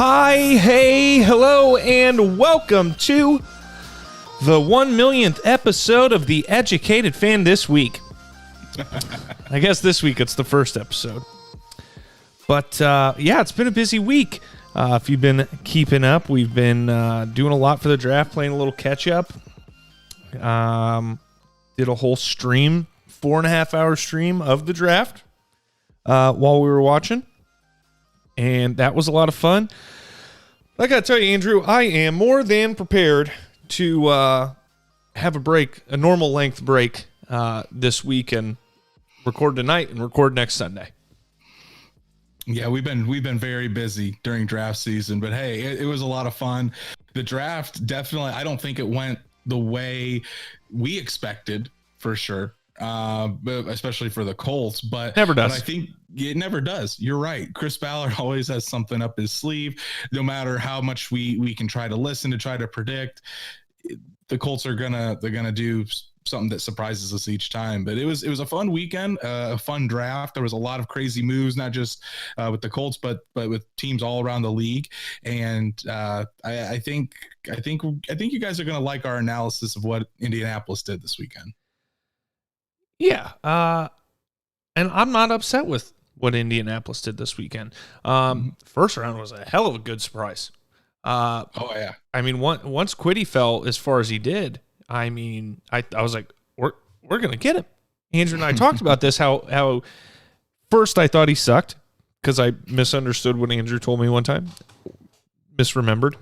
Hi, hey, hello, and welcome to the 1 millionth episode of The Educated Fan this week. I guess this week it's the first episode. But, yeah, it's been a busy week. If you've been keeping up, we've been doing a lot for the draft, playing a little catch-up. Did a whole stream, 4.5-hour stream of the draft while we were watching. And that was a lot of fun. I got to tell you, Andrew, I am more than prepared to have a break, a normal length break this week, and record tonight and record next Sunday. Yeah, we've been very busy during draft season, but hey, it was a lot of fun. The draft definitely, I don't think it went the way we expected, for sure. But especially for the Colts, but never does. But I think it never does. You're right. Chris Ballard always has something up his sleeve. No matter how much we can try to listen to try to predict, the Colts they're gonna do something that surprises us each time. But it was a fun weekend, a fun draft. There was a lot of crazy moves, not just with the Colts, but with teams all around the league. And I think you guys are gonna like our analysis of what Indianapolis did this weekend. Yeah, and I'm not upset with what Indianapolis did this weekend. First round was a hell of a good surprise. Oh yeah, I mean, once Kwity fell as far as he did, I mean, I was like, we're gonna get him. Andrew and I talked about this. How first I thought he sucked because I misunderstood what Andrew told me one time, misremembered.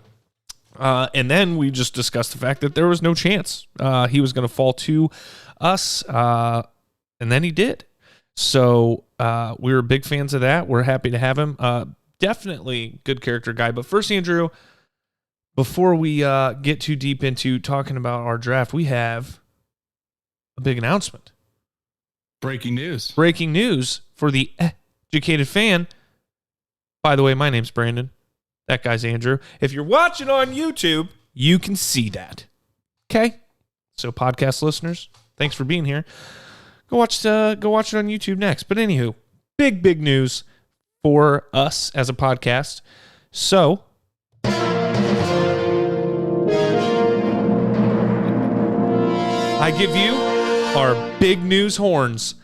And then we just discussed the fact that there was no chance he was going to fall to us, and then he did. So we were big fans of that. We're happy to have him. Definitely good character guy. But first, Andrew, before we get too deep into talking about our draft, we have a big announcement. Breaking news. Breaking news for the Educated Fan. By the way, my name's Brandon. That guy's Andrew. If you're watching on YouTube, you can see that. Okay? So podcast listeners, thanks for being here. Go watch it on YouTube next. But anywho, big news for us as a podcast. So I give you our big news horns.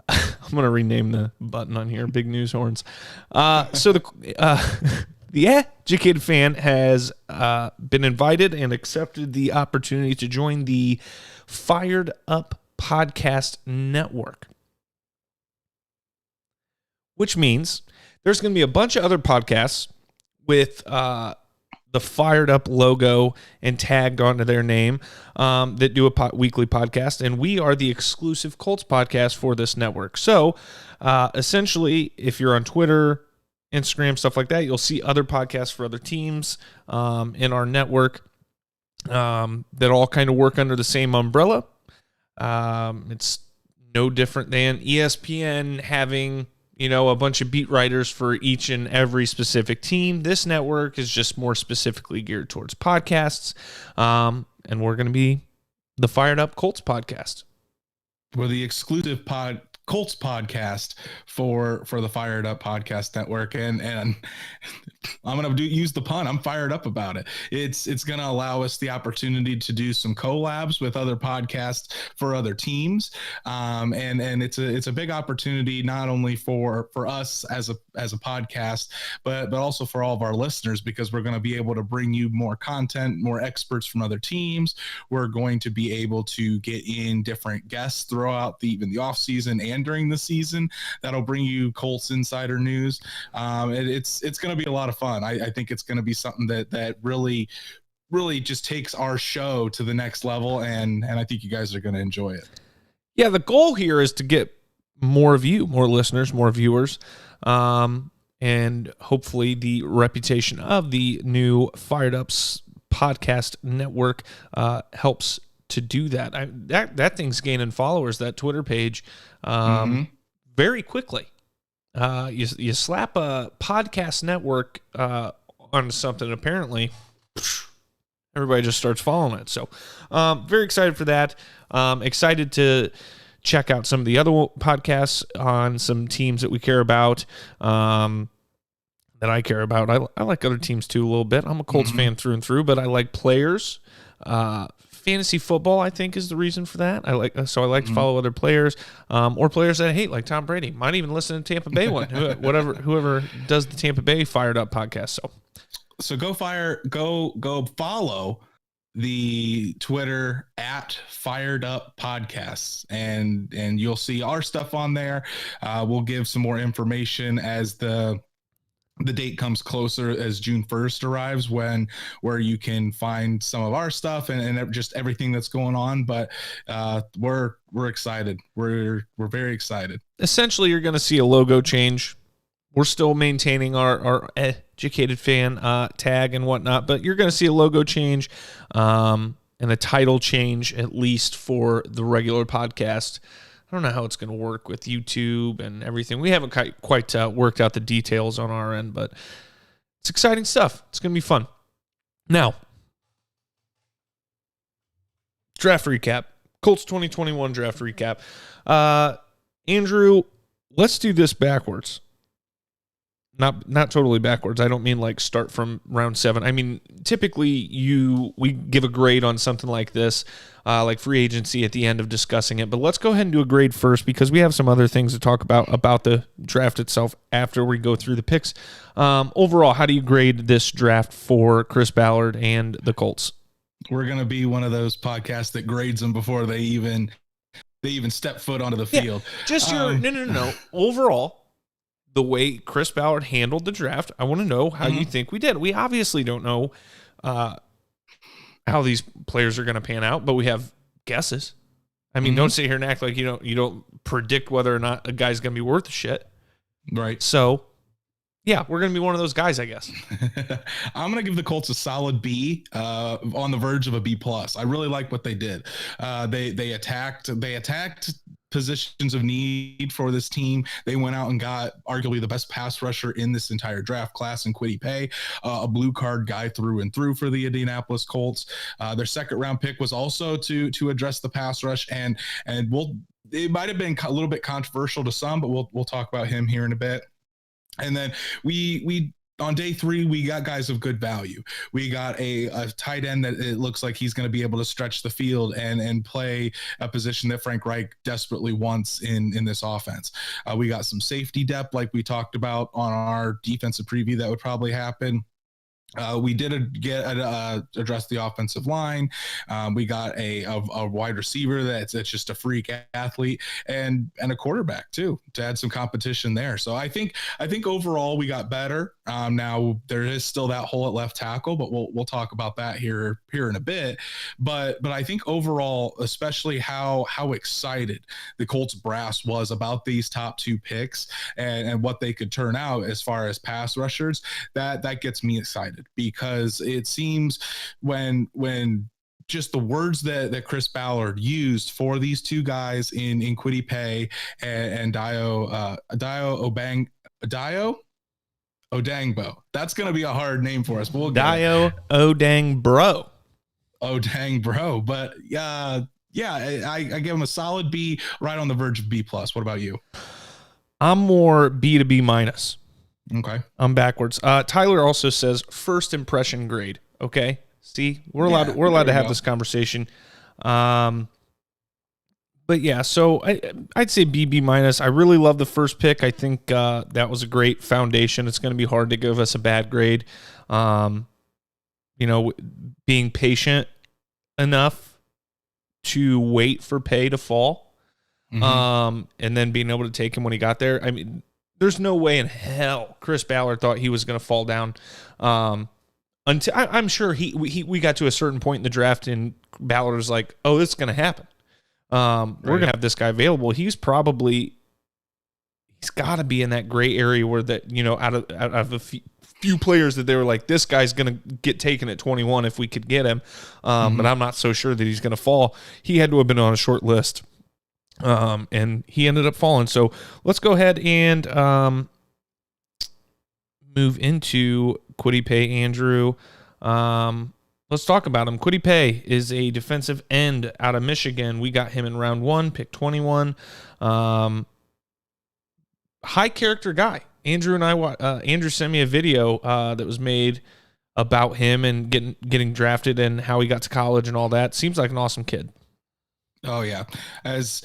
I'm going to rename the button on here, big news horns. So the Educated Fan has been invited and accepted the opportunity to join the Fired Up Podcast Network, which means there's going to be a bunch of other podcasts with the Fired Up logo and tagged onto their name that do a weekly podcast, and we are the exclusive Colts podcast for this network. So essentially, if you're on Twitter, Instagram, stuff like that, you'll see other podcasts for other teams in our network that all kind of work under the same umbrella. It's no different than ESPN having, a bunch of beat writers for each and every specific team. This network is just more specifically geared towards podcasts, and we're going to be the Fired Up Colts podcast. We're the exclusive Colts podcast for the Fired Up Podcast Network, and I'm gonna use the pun. I'm fired up about it. It's gonna allow us the opportunity to do some collabs with other podcasts for other teams, and it's a big opportunity not only for us as a podcast, but also for all of our listeners, because we're going to be able to bring you more content, more experts from other teams. We're going to be able to get in different guests throughout even the off season and during the season that'll bring you Colts insider news. It's going to be a lot of fun. I think it's going to be something that really just takes our show to the next level, and I think you guys are going to enjoy it. Yeah, the goal here is to get more listeners, more viewers, and hopefully the reputation of the new Fired Ups Podcast Network helps to do that. That thing's gaining followers, that Twitter page, very quickly. You slap a podcast network on something, apparently everybody just starts following it. So very excited for that. Excited to check out some of the other podcasts on some teams that we care about. that I care about. I like other teams too a little bit. I'm a Colts fan through and through, but I like players. Fantasy football, I think, is the reason for that. I like to follow other players, or players that I hate, like Tom Brady. Might even listen to Tampa Bay one, whoever does the Tampa Bay Fired Up podcast. So go follow the Twitter at Fired Up Podcasts, and you'll see our stuff on there. We'll give some more information as the date comes closer, as June 1st arrives, where you can find some of our stuff and just everything that's going on. But we're excited. We're very excited. Essentially, you're going to see a logo change. We're still maintaining our educated fan tag and whatnot, but you're going to see a logo change and a title change, at least for the regular podcast. I don't know how it's going to work with YouTube and everything. We haven't quite worked out the details on our end, but it's exciting stuff. It's going to be fun. Now, draft recap. Colts 2021 draft recap. Andrew, let's do this backwards. Not totally backwards. I don't mean like start from round 7. I mean, typically we give a grade on something like this, like free agency at the end of discussing it. But let's go ahead and do a grade first, because we have some other things to talk about the draft itself after we go through the picks. Overall, how do you grade this draft for Chris Ballard and the Colts? We're going to be one of those podcasts that grades them before they even step foot onto the field. Just no. Overall, the way Chris Ballard handled the draft, I want to know how you think we did. We obviously don't know how these players are going to pan out, but we have guesses. I mean, don't sit here and act like you don't predict whether or not a guy's going to be worth a shit. Right. So, yeah, we're going to be one of those guys, I guess. I'm going to give the Colts a solid B, on the verge of a B+. I really like what they did. They attacked positions of need for this team. They went out and got arguably the best pass rusher in this entire draft class in Kwity Paye, a blue card guy through and through for the Indianapolis Colts. Their second round pick was also to address the pass rush, and it might have been a little bit controversial to some, but we'll talk about him here in a bit. And then we on day 3, we got guys of good value. We got a tight end that it looks like he's going to be able to stretch the field and play a position that Frank Reich desperately wants in this offense. We got some safety depth, like we talked about on our defensive preview, that would probably happen. We did address the offensive line. We got a wide receiver that's just a freak athlete, and a quarterback too, to add some competition there. So I think overall we got better. Now there is still that hole at left tackle, but we'll talk about that here in a bit. But I think overall, especially how excited the Colts brass was about these top 2 picks and what they could turn out as far as pass rushers, that gets me excited. Because it seems when just the words that Chris Ballard used for these 2 guys in Kwity Paye and Dayo Odeyingbo. That's going to be a hard name for us, but we'll get Dayo Odeyingbo. Odeyingbo. But I give him a solid B, right on the verge of B+. What about you? I'm more B to B-. Okay. I'm backwards. Tyler also says first impression grade. Okay. See, we're allowed to have this conversation. But yeah, so I'd say B, B-. I really love the first pick. I think that was a great foundation. It's going to be hard to give us a bad grade. Being patient enough to wait for Paye to fall. And then being able to take him when he got there. I mean, there's no way in hell Chris Ballard thought he was going to fall down. Until I'm sure we got to a certain point in the draft, and Ballard was like, "Oh, this is going to happen. We're going to have this guy available." He's got to be in that gray area where that out of a few players that they were like, this guy's going to get taken at 21 if we could get him. But I'm not so sure that he's going to fall. He had to have been on a short list. And he ended up falling. So let's go ahead and move into Kwity Paye, Andrew. Let's talk about him. Kwity Paye is a defensive end out of Michigan. We got him in round 1, pick 21. High character guy. Andrew and I, Andrew sent me a video that was made about him and getting drafted and how he got to college and all that. Seems like an awesome kid. Oh yeah. As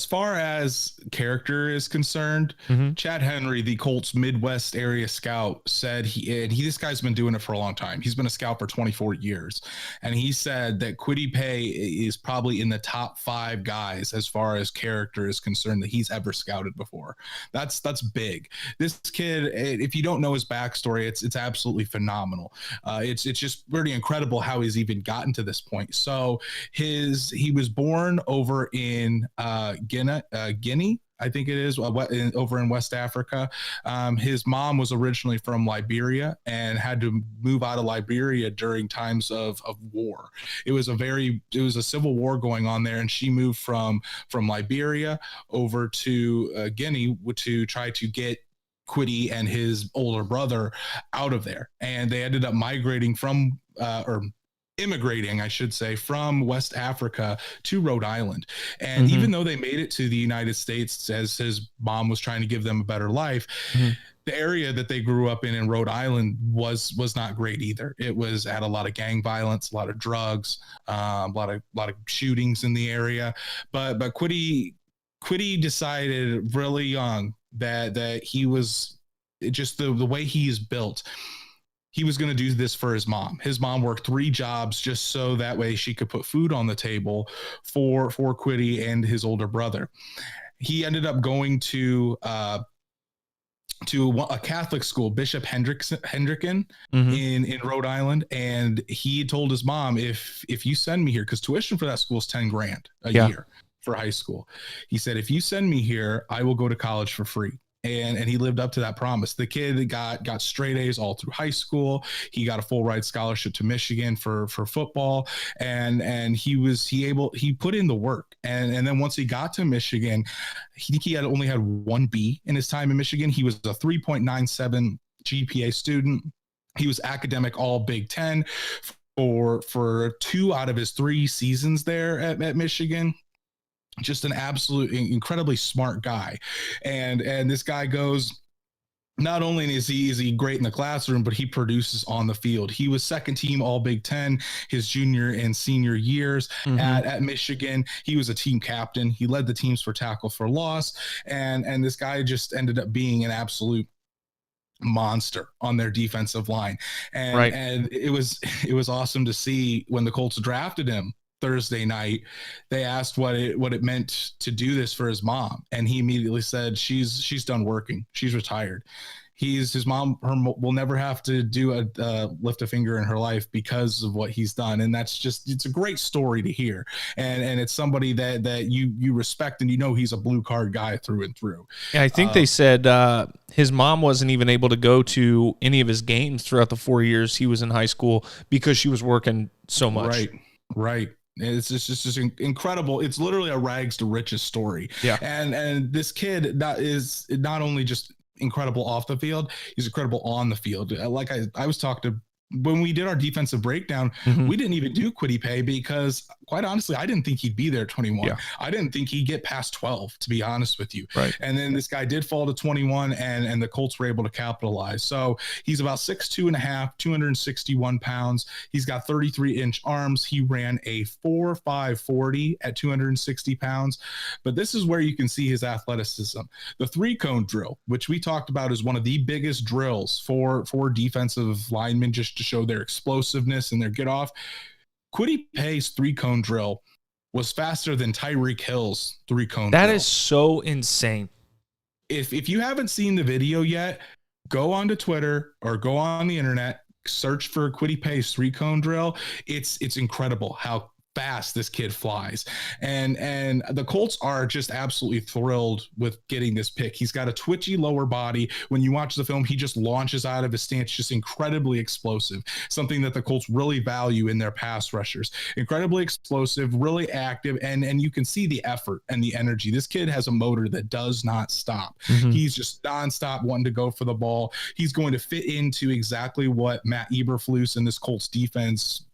far as character is concerned, Chad Henry, the Colts Midwest area scout, said this guy's been doing it for a long time. He's been a scout for 24 years. And he said that Kwity Paye is probably in the top 5 guys as far as character is concerned that he's ever scouted before. That's big. This kid, if you don't know his backstory, it's absolutely phenomenal. It's just really incredible how he's even gotten to this point. So he was born over in Guinea, I think it is, over in West Africa. His mom was originally from Liberia and had to move out of Liberia during times of war. It was a civil war going on there, and she moved from Liberia over to Guinea to try to get Kwity and his older brother out of there. And they ended up migrating immigrating, I should say, from West Africa to Rhode Island. And even though they made it to the United States as his mom was trying to give them a better life, the area that they grew up in Rhode Island was not great either. It had a lot of gang violence, a lot of drugs, a lot of shootings in the area. But Kwity decided really young that he was just the way he is built. He was going to do this for his mom. His mom worked 3 jobs just so that way she could put food on the table for Kwity and his older brother. He ended up going to a Catholic school, Bishop Hendricken in Rhode Island. And he told his mom, if you send me here, because tuition for that school is $10,000 a year for high school. He said, if you send me here, I will go to college for free. And he lived up to that promise. The kid got straight A's all through high school. He got a full ride scholarship to Michigan for football, and he put in the work. And then once he got to Michigan, he had only had 1 B in his time in Michigan. He was a 3.97 GPA student. He was academic all Big Ten for 2 out of his 3 seasons there at Michigan. Just an absolute incredibly smart guy. And this guy goes, not only is he great in the classroom, but he produces on the field. He was second team all Big Ten his junior and senior years at Michigan. He was a team captain. He led the teams for tackle for loss. And this guy just ended up being an absolute monster on their defensive line. And it was awesome to see when the Colts drafted him Thursday night. They asked what it meant to do this for his mom, and he immediately said she's done working. She's retired. His mom will never have to do lift a finger in her life because of what he's done. And it's a great story to hear. And it's somebody that you respect, and he's a blue card guy through and through. Yeah, I think they said his mom wasn't even able to go to any of his games throughout the 4 years he was in high school because she was working so much. Right. It's just incredible. It's literally a rags to riches story. Yeah. And this kid is not only just incredible off the field, he's incredible on the field. Like I was talking to when we did our defensive breakdown, we didn't even do Kwity Paye because, quite honestly, I didn't think he'd be there at 21. Yeah. I didn't think he'd get past 12, to be honest with you. Right. And then this guy did fall to 21, and the Colts were able to capitalize. So he's about 6'2.5", 261 pounds. He's got 33-inch arms. He ran a 4.5 40 at 260 pounds. But this is where you can see his athleticism. The 3-cone drill, which we talked about, is one of the biggest drills for defensive linemen, just to show their explosiveness and their get off. Kwity Paye's 3-cone drill was faster than Tyreek Hill's 3-cone drill. That is so insane. If you haven't seen the video yet, go onto Twitter or go on the internet, search for Kwity Paye's 3-cone drill. It's incredible how fast this kid flies. And the Colts are just absolutely thrilled with getting this pick. He's got a twitchy lower body. When you watch the film, he just launches out of his stance, just incredibly explosive, something that the Colts really value in their pass rushers. Incredibly explosive, really active, and you can see the effort and the energy. This kid has a motor that does not stop. He's just nonstop wanting to go for the ball. He's going to fit into exactly what Matt Eberflus and this Colts defense,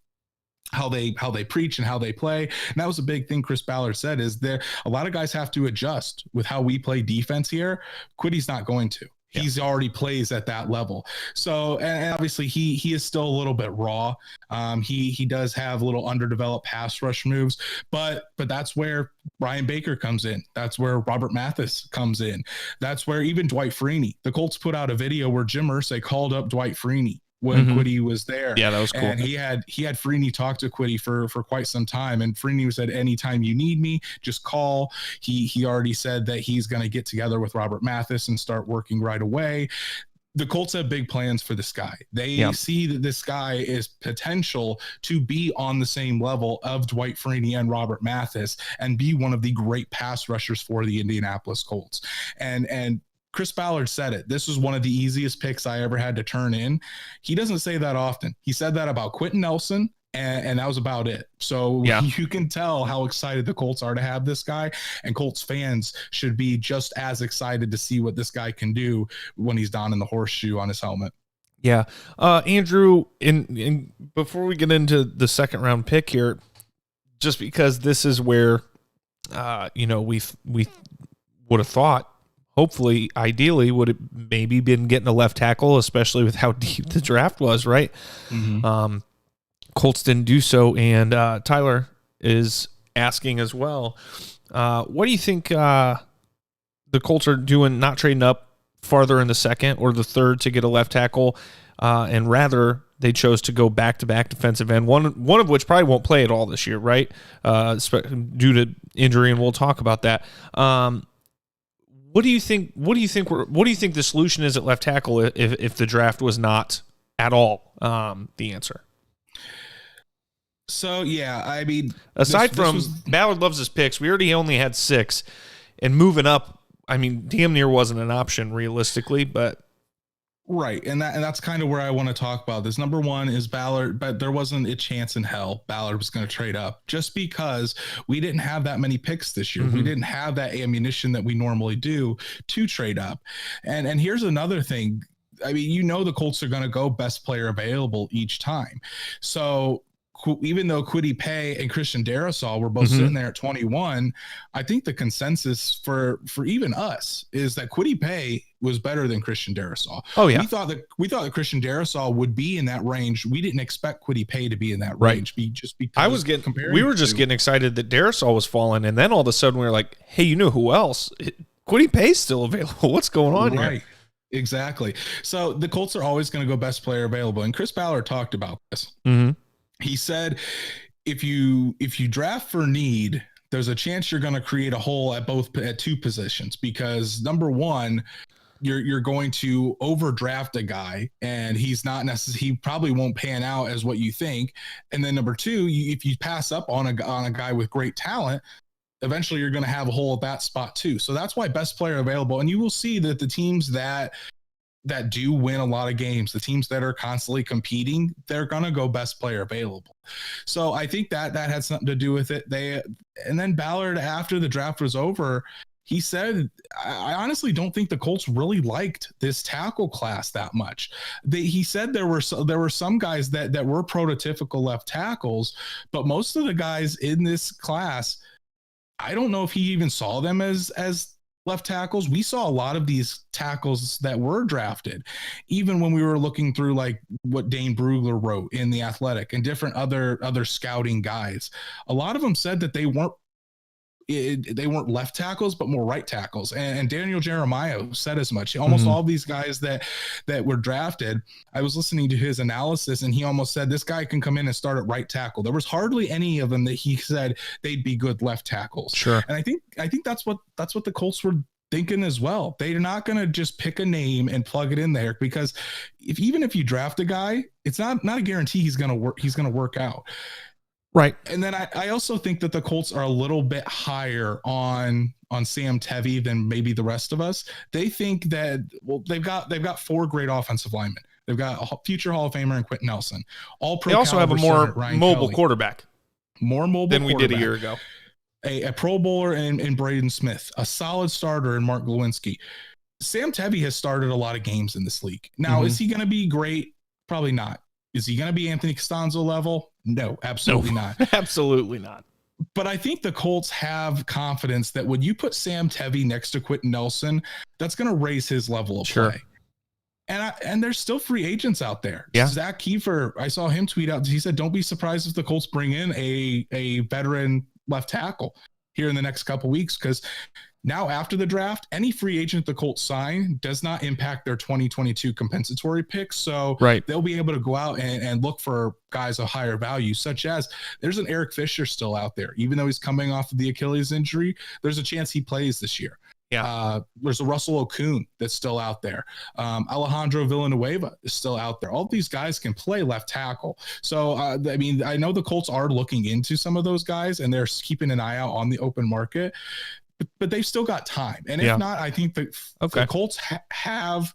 how they preach and how they play. And that was a big thing Chris Ballard said, is there a lot of guys have to adjust with how we play defense here. Kwity's not going to. He's already plays at that level. So, and obviously he is still a little bit raw. He does have little underdeveloped pass rush moves, but that's where Brian Baker comes in. That's where Robert Mathis comes in. That's where even Dwight Freeney. The Colts put out a video where Jim Irsay called up Dwight Freeney when Kwity was there. Yeah, that was cool. And he had Freeney talk to Kwity for quite some time. And Freeney said, anytime you need me, just call. He already said that he's going to get together with Robert Mathis and start working right away. The Colts have big plans for this guy. They see that this guy is potential to be on the same level of Dwight Freeney and Robert Mathis and be one of the great pass rushers for the Indianapolis Colts. And Chris Ballard said it. This was one of the easiest picks I ever had to turn in. He doesn't say that often. He said that about Quentin Nelson, and that was about it. So you can tell how excited the Colts are to have this guy, and Colts fans should be just as excited to see what this guy can do when he's donning the horseshoe on his helmet. Yeah. Andrew, in before we get into the second round pick here, just because this is where, we would have thought, hopefully, ideally, would have maybe been getting a left tackle, especially with how deep the draft was, right? Mm-hmm. Colts didn't do so, and Tyler is asking as well, what do you think the Colts are doing, not trading up farther in the second or the third to get a left tackle, and rather they chose to go back-to-back defensive end, one of which probably won't play at all this year, right, due to injury, and we'll talk about that. What do you think the solution is at left tackle if the draft was not at all the answer? So yeah, I mean, aside from Ballard loves his picks, we already only had 6, and moving up, I mean, damn near wasn't an option realistically, but. Right, and that's kind of where I want to talk about this. Number one is Ballard, but there wasn't a chance in hell Ballard was going to trade up, just because we didn't have that many picks this year. Mm-hmm. We didn't have that ammunition that we normally do to trade up. And here's another thing. I mean, the Colts are going to go best player available each time. So even though Kwity Paye and Christian Darrisaw were both sitting there at 21, I think the consensus for even us is that Kwity Paye was better than Christian Darrisaw. Oh yeah, we thought that Christian Darrisaw would be in that range. We didn't expect Kwity Paye to be in that range. We were just getting excited that Darrisaw was falling, and then all of a sudden we were like, hey, you know who else? Kwity Paye's still available. What's going on here? Exactly. So the Colts are always going to go best player available, and Chris Ballard talked about this. Mm-hmm. He said, if you draft for need, there's a chance you're going to create a hole at 2 positions, because number one, you're going to overdraft a guy and he probably won't pan out as what you think. And then number 2, if you pass up on a guy with great talent, eventually you're going to have a hole at that spot too. So that's why best player available. And you will see that the teams that do win a lot of games, the teams that are constantly competing, they're going to go best player available. So I think that had something to do with it. And then Ballard, after the draft was over, he said, I honestly don't think the Colts really liked this tackle class that much. He said there were some guys that were prototypical left tackles, but most of the guys in this class, I don't know if he even saw them as left tackles. We saw a lot of these tackles that were drafted, even when we were looking through like what Dane Brugler wrote in The Athletic and different other scouting guys. A lot of them said that they weren't left tackles, but more right tackles. And Daniel Jeremiah said as much. Almost all these guys that were drafted, I was listening to his analysis, and he almost said this guy can come in and start at right tackle. There was hardly any of them that he said they'd be good left tackles. Sure. And I think that's what the Colts were thinking as well. They're not going to just pick a name and plug it in there, because even if you draft a guy, it's not a guarantee he's going to work out. Right. And then I also think that the Colts are a little bit higher on Sam Tevi than maybe the rest of us. They think that, well, they've got 4 great offensive linemen. They've got a future Hall of Famer in Quentin Nelson. They also have a more mobile quarterback. More mobile than we did a year ago. A Pro Bowler in Braden Smith, a solid starter in Mark Lewinsky. Sam Tevi has started a lot of games in this league. Now, is he going to be great? Probably not. Is he going to be Anthony Costanzo level? No, absolutely not. Absolutely not. But I think the Colts have confidence that when you put Sam Tevi next to Quentin Nelson, that's going to raise his level of play. And there's still free agents out there. Yeah. Zach Kiefer, I saw him tweet out. He said, "Don't be surprised if the Colts bring in a veteran left tackle here in the next couple weeks, because now after the draft, any free agent the Colts sign does not impact their 2022 compensatory picks. So they'll be able to go out and look for guys of higher value, such as there's an Eric Fisher still out there, even though he's coming off of the Achilles injury. There's a chance he plays this year. Yeah. There's a Russell Okun that's still out there. Alejandro Villanueva is still out there. All these guys can play left tackle. So, I mean, I know the Colts are looking into some of those guys and they're keeping an eye out on the open market, but they've still got time. And if not, I think that the Colts have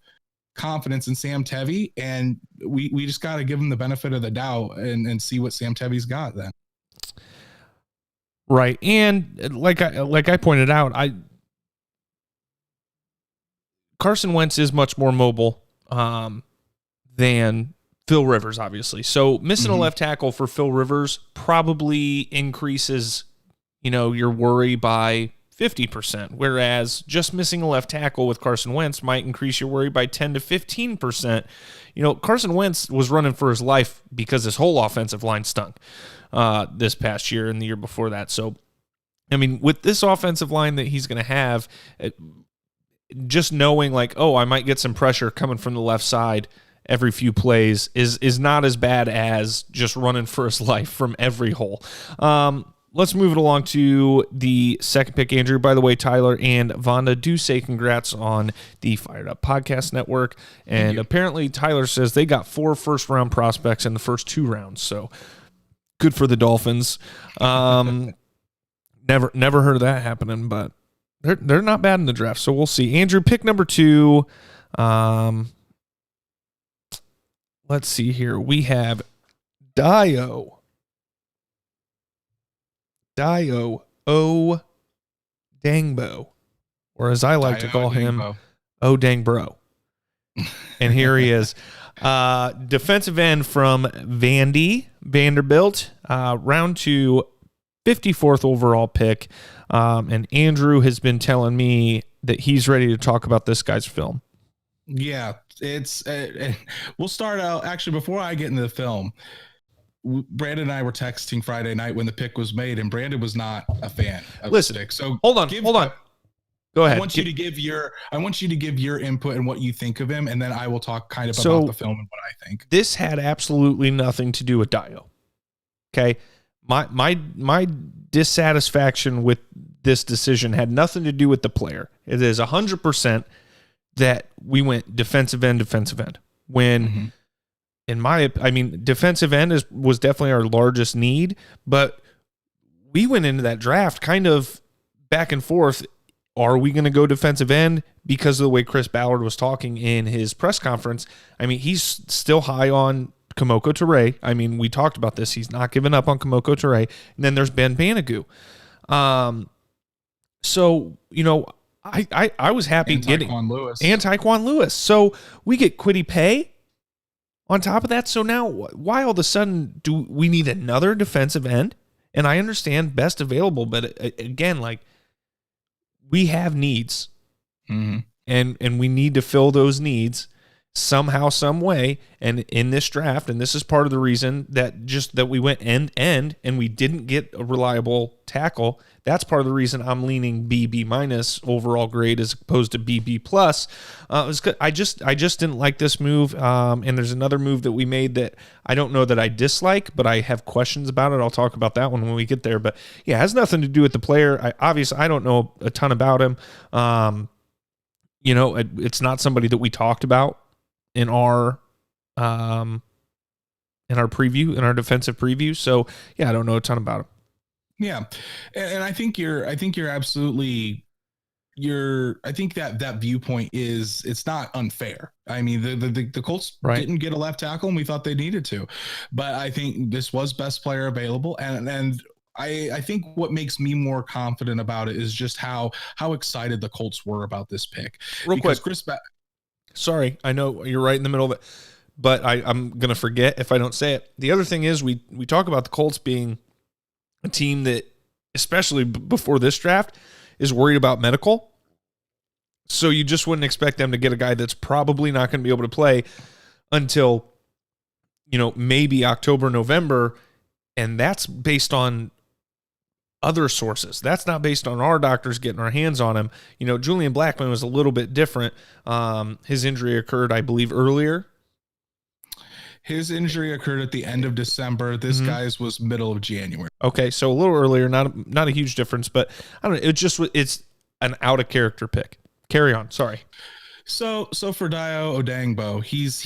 confidence in Sam Tevy, and we just got to give him the benefit of the doubt and see what Sam Tevy's got then. Right. And like I pointed out, Carson Wentz is much more mobile than Phil Rivers, obviously. So missing a left tackle for Phil Rivers probably increases, your worry by 50%, whereas just missing a left tackle with Carson Wentz might increase your worry by 10 to 15%. Carson Wentz was running for his life because his whole offensive line stunk this past year and the year before that. So, I mean, with this offensive line that he's going to have, just knowing I might get some pressure coming from the left side every few plays is not as bad as just running for his life from every hole. Let's move it along to the second pick, Andrew. By the way, Tyler and Vonda do say congrats on the Fired Up Podcast Network. And apparently Tyler says they got 4 first-round prospects in the first 2 rounds. So good for the Dolphins. Never heard of that happening, but they're not bad in the draft. So we'll see. Andrew, pick number 2. Let's see here. We have Dayo Odeyingbo, or as I like to call him, Oh Dang Bro. And here he is. Defensive end from Vanderbilt, round 2, 54th overall pick. And Andrew has been telling me that he's ready to talk about this guy's film. Yeah, it's we'll start out. Actually, before I get into the film, Brandon and I were texting Friday night when the pick was made, and Brandon was not a fan of the pick. So hold on. Go ahead. I want you to give your input and what you think of him, and then I will talk kind of about the film and what I think. This had absolutely nothing to do with Dayo. Okay, my dissatisfaction with this decision had nothing to do with the player. It is 100% that we went defensive end when. Defensive end was definitely our largest need, but we went into that draft kind of back and forth. Are we going to go defensive end because of the way Chris Ballard was talking in his press conference? I mean, he's still high on Kamoko Toure. I mean, we talked about this. He's not giving up on Kamoko Toure. And then there's Ben Banigou. So, I was happy getting Tyquan Lewis. So we get Kwity Paye on top of that. So now why all of a sudden do we need another defensive end? And I understand best available, but again, we have needs and we need to fill those needs somehow, some way. And in this draft, and this is part of the reason that we went end and we didn't get a reliable tackle. That's part of the reason I'm leaning B minus overall grade as opposed to BB plus. I just didn't like this move. And there's another move that we made that I don't know that I dislike, but I have questions about it. I'll talk about that one when we get there. But yeah, it has nothing to do with the player. I don't know a ton about him. It's not somebody that we talked about in our preview, in our defensive preview. So yeah, I don't know a ton about him. Yeah. And I think you're absolutely, I think that viewpoint it's not unfair. I mean, the Colts didn't get a left tackle and we thought they needed to, but I think this was best player available. And I think what makes me more confident about it is just how excited the Colts were about this pick. Real quick, sorry, I know you're right in the middle of it, but I'm going to forget if I don't say it. The other thing is we talk about the Colts being a team that, especially before this draft, is worried about medical. So you just wouldn't expect them to get a guy that's probably not going to be able to play until, maybe October, November. And that's based on other sources. That's not based on our doctors getting our hands on him. Julian Blackmon was a little bit different. His injury occurred, I believe, earlier. His injury occurred at the end of December. This guy's was middle of January. Okay, so a little earlier, not a huge difference, but I don't know. It's an out of character pick. Carry on. Sorry. So for Dayo Odeyingbo, he's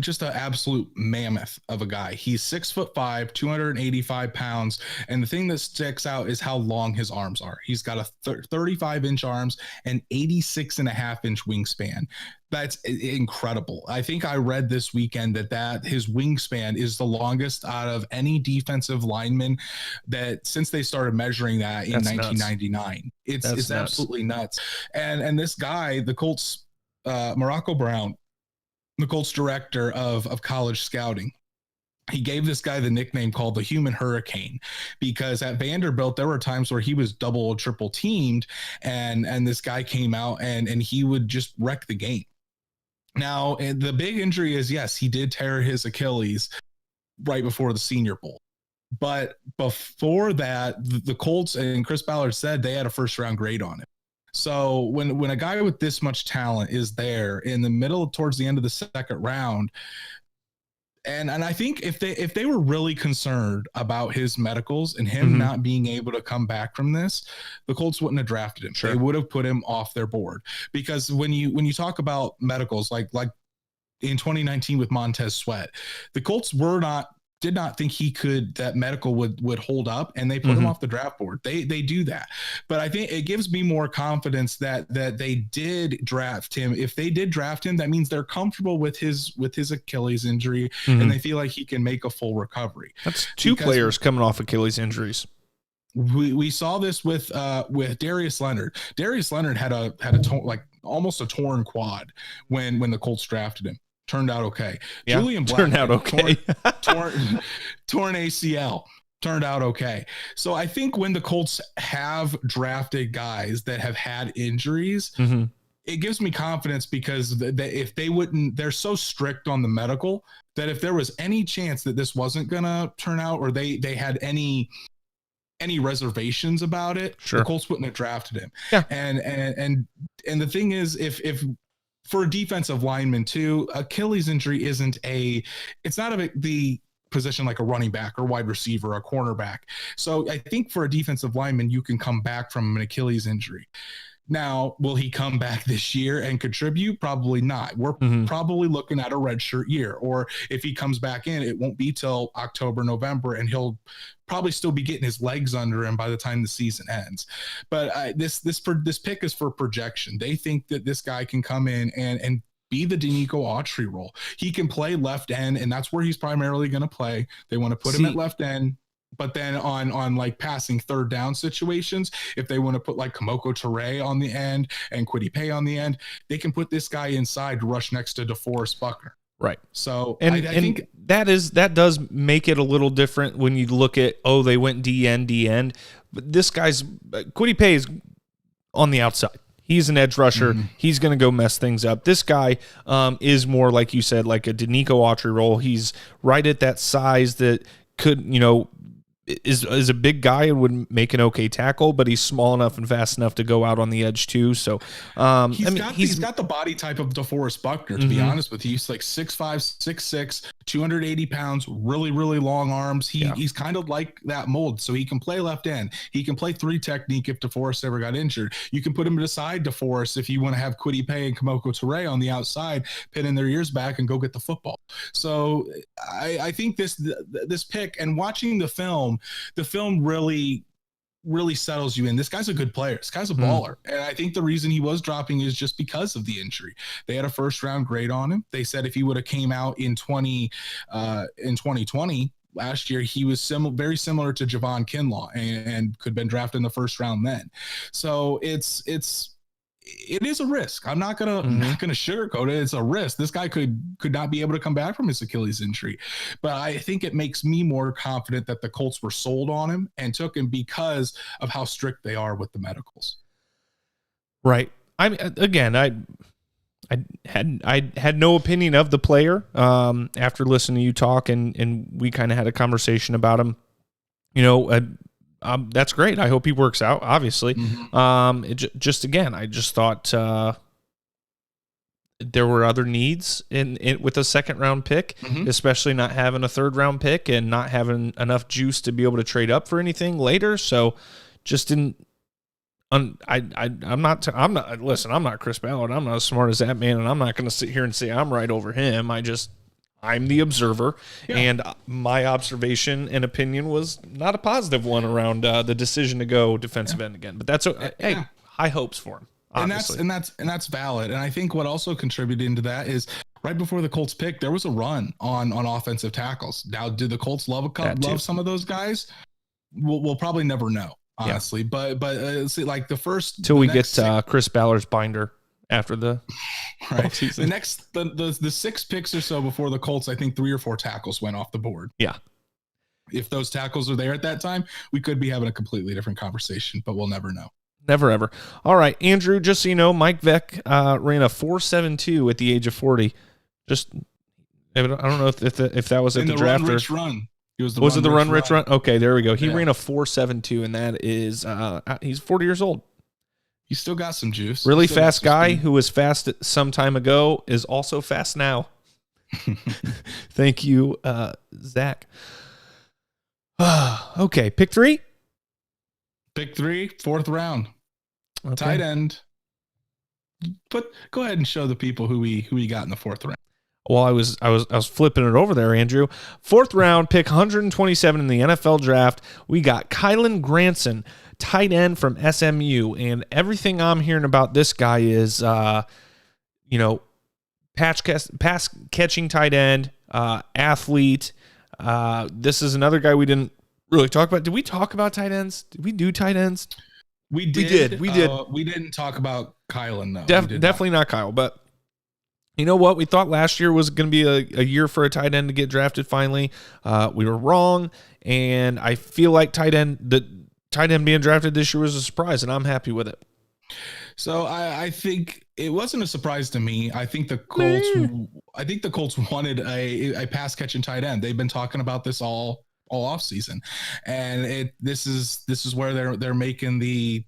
just an absolute mammoth of a guy. He's 6'5", 285 pounds, and the thing that sticks out is how long his arms are. He's got a 35-inch arms and 86.5-inch wingspan. That's incredible. I think I read this weekend that his wingspan is the longest out of any defensive lineman that since they started measuring that in 1999. It's absolutely nuts. And this guy, the Colts. Morocco Brown, the Colts director of college scouting, he gave this guy the nickname called the Human Hurricane because at Vanderbilt there were times where he was double or triple teamed and this guy came out and he would just wreck the game. Now, the big injury is, yes, he did tear his Achilles right before the Senior Bowl. But before that, the Colts and Chris Ballard said they had a first-round grade on it. So when a guy with this much talent is there in the middle towards the end of the second round, and I think if they were really concerned about his medicals and him not being able to come back from this, the Colts wouldn't have drafted him. Sure. They would have put him off their board because when you talk about medicals like in 2019 with Montez Sweat, the Colts did not think that medical would hold up, and they put him off the draft board. They do that. But I think it gives me more confidence that they did draft him. If they did draft him, that means they're comfortable with his Achilles injury and they feel like he can make a full recovery. That's two players coming off Achilles injuries. We saw this with Darius Leonard. Darius Leonard had almost a torn quad when the Colts drafted him. Turned out okay. Yeah, Julian Blackmon turned out okay. torn ACL. Turned out okay. So I think when the Colts have drafted guys that have had injuries, it gives me confidence because if they wouldn't, they're so strict on the medical that if there was any chance that this wasn't going to turn out or they had any reservations about it, the Colts wouldn't have drafted him. Yeah. And the thing is, if for a defensive lineman too, Achilles injury it's not the position like a running back or wide receiver, or a cornerback. So I think for a defensive lineman, you can come back from an Achilles injury. Now, will he come back this year and contribute? Probably not. We're probably looking at a redshirt year, or if he comes back in, it won't be till October, November, and he'll probably still be getting his legs under him by the time the season ends. But this pick is for projection. They think that this guy can come in and be the Danico Autry role. He can play left end, and that's where he's primarily going to play. They want to put him at left end. But then on like passing third down situations, if they want to put like Kamoko Toure on the end and Kwity Paye on the end, they can put this guy inside to rush next to DeForest Buckner. Right. So I think that does make it a little different when you look at, they went DN. But this guy's Kwity Paye is on the outside. He's an edge rusher. He's going to go mess things up. This guy is more, like you said, like a Danico Autry role. He's right at that size that could, is a big guy and would make an okay tackle, but he's small enough and fast enough to go out on the edge too. So he's got the body type of DeForest Buckner, to be honest with you. He's like 6'5", 6'6", 280 pounds, really, really long arms. He's kind of like that mold. So he can play left end. He can play three technique if DeForest ever got injured. You can put him beside DeForest if you want to have Kwity Paye and Kamoko Toure on the outside, pinning their ears back and go get the football. So I think this pick and watching the film really settles you in. This guy's a good player. This guy's a baller. And I think the reason he was dropping is just because of the injury. They had a first round grade on him. They said if he would have came out in 2020 last year, he was very similar to Javon Kinlaw and could have been drafted in the first round then. So it is a risk. I'm not gonna sugarcoat it. It's a risk. This guy could not be able to come back from his Achilles injury, but I think it makes me more confident that the Colts were sold on him and took him because of how strict they are with the medicals. Right. I mean, again, I had no opinion of the player after listening to you talk, and we kind of had a conversation about him. That's great. I hope he works out, obviously. Just again, I just thought there were other needs in with a second round pick, especially not having a third round pick and not having enough juice to be able to trade up for anything later. So just didn't. I'm not. Listen, I'm not Chris Ballard. I'm not as smart as that man, and I'm not going to sit here and say I'm right over him. I'm the observer, and my observation and opinion was not a positive one around the decision to go defensive end again. But that's high hopes for him, obviously. And that's valid. And I think what also contributed into that is right before the Colts pick, there was a run on offensive tackles. Now, do the Colts love some of those guys? We'll probably never know, honestly. But see, like the first till we get Chris Ballard's binder. After the season. The 6 picks or so before the Colts, I think 3 or 4 tackles went off the board. Yeah. If those tackles are there at that time, we could be having a completely different conversation, but we'll never know. Never, ever. All right, Andrew, just so you know, Mike Vick ran a 4.72 at the age of 40. Just, I don't know if that was at the draft or run. Was it the run rich run? Okay, there we go. He ran a 4.72, and that is he's 40 years old. You still got some juice. Really fast guy who was fast some time ago is also fast now. Thank you, Zach. Okay, pick 3. Pick 3, 4th round. Okay. Tight end. Go ahead and show the people who we got in the 4th round. Well, I was flipping it over there, Andrew. 4th round, pick 127 in the NFL draft. We got Kylen Granson, tight end from SMU, and everything I'm hearing about this guy is, pass catching tight end, athlete. This is another guy we didn't really talk about. Did we talk about tight ends? Did we do tight ends? We did. We did. We didn't talk about Kylen though. Definitely not Kyle, but. You know what? We thought last year was going to be a year for a tight end to get drafted finally. We were wrong, and I feel like tight end being drafted this year was a surprise, and I'm happy with it. So I think it wasn't a surprise to me. I think the Colts wanted a pass catching tight end. They've been talking about this all off season, and this is where they're making the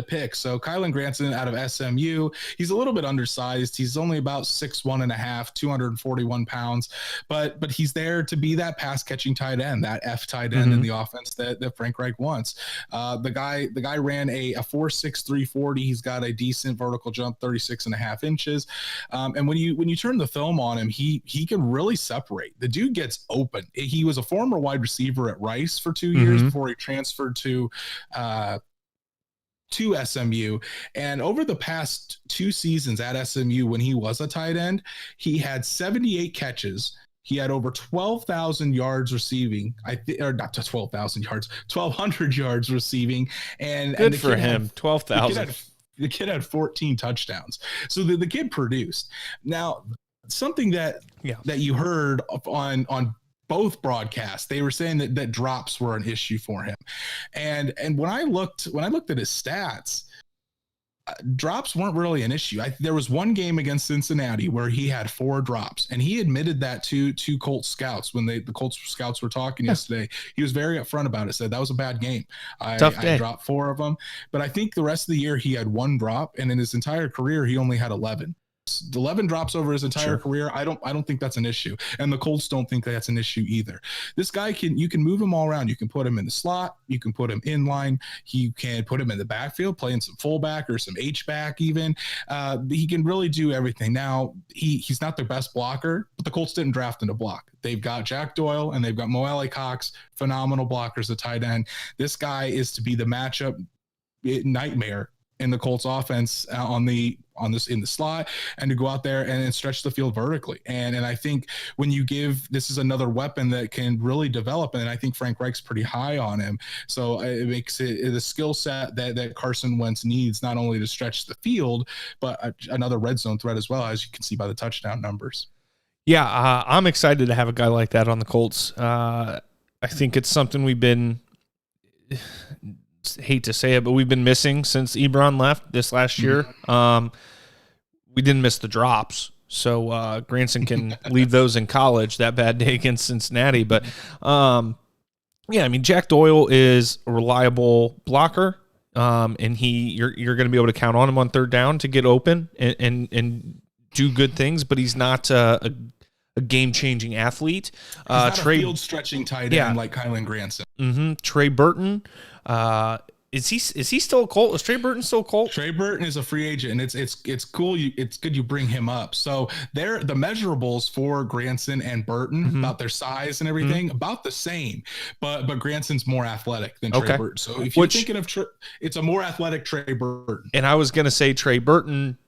pick. So Kylen Granson out of SMU, he's a little bit undersized. He's only about 6'1.5", 241 pounds, but he's there to be that pass catching tight end, that F tight end in the offense that Frank Reich wants. The guy ran a 4.63 40. He's got a decent vertical jump, 36.5 inches. And when you turn the film on him, he can really separate. The dude gets open. He was a former wide receiver at Rice for 2 years before he transferred to SMU, and over the past 2 seasons at SMU, when he was a tight end, he had 78 catches. He had over 12,000 yards receiving. Or not 12,000 yards, 1,200 yards receiving. And good for him, 12,000. The kid had 14 touchdowns. So the kid produced. Now, something that you heard on both broadcasts, they were saying that drops were an issue for him, and when I looked at his stats, drops weren't really an issue. There was one game against Cincinnati where he had 4 drops, and he admitted that to Colts scouts when the Colts scouts were talking yesterday. He was very upfront about it. Said that was a bad game. I dropped 4 of them, but I think the rest of the year he had 1 drop, and in his entire career he only had 11. 11 drops over his entire career. I don't think that's an issue, and the Colts don't think that's an issue either. This guy you can move him all around. You can put him in the slot, you can put him in line, you can put him in the backfield playing some fullback or some H-back even. He can really do everything. Now he's not their best blocker, but the Colts didn't draft him to block. They've got Jack Doyle and they've got Mo Alley Cox, phenomenal blockers at tight end. This guy is to be the matchup nightmare in the Colts offense in the slot, and to go out there and stretch the field vertically. And I think when you this is another weapon that can really develop, and I think Frank Reich's pretty high on him. So it makes it the skill set that Carson Wentz needs, not only to stretch the field, but another red zone threat as well, as you can see by the touchdown numbers. Yeah, I'm excited to have a guy like that on the Colts. I think it's something we've been hate to say it, but we've been missing since Ebron left this last year. We didn't miss the drops, so Granson can leave those in college. That bad day against Cincinnati, but yeah, I mean, Jack Doyle is a reliable blocker, and you're going to be able to count on him on third down to get open and do good things, but he's not a game-changing athlete. He's not a field-stretching tight end like Kylan Granson. Trey Burton, is he still a Colt? Is Trey Burton still a Colt? Trey Burton is a free agent, and it's cool. It's good you bring him up. So the measurables for Granson and Burton about their size and everything about the same, but Granson's more athletic than Trey Burton. So if you're thinking of it's a more athletic Trey Burton. And I was gonna say Trey Burton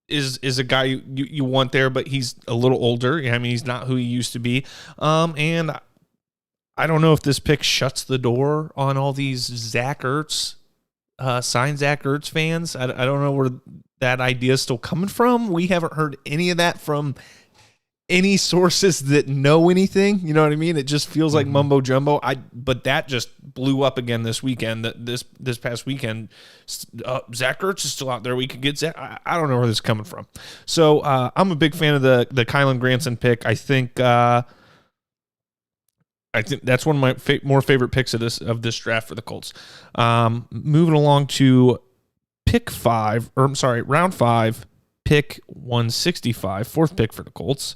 is a guy you want there, but he's a little older. I mean, he's not who he used to be. And I don't know if this pick shuts the door on all these Zach Ertz, signed Zach Ertz fans. I don't know where that idea is still coming from. We haven't heard any of that from any sources that know anything. You know what I mean? It just feels like mumbo jumbo. But that just blew up again this weekend. This past weekend, Zach Ertz is still out there. We could get Zach. I don't know where this is coming from. So I'm a big fan of the Kylan Granson pick. I think that's one of my more favorite picks of this draft for the Colts. Moving along to round 5, pick 165, fourth pick for the Colts.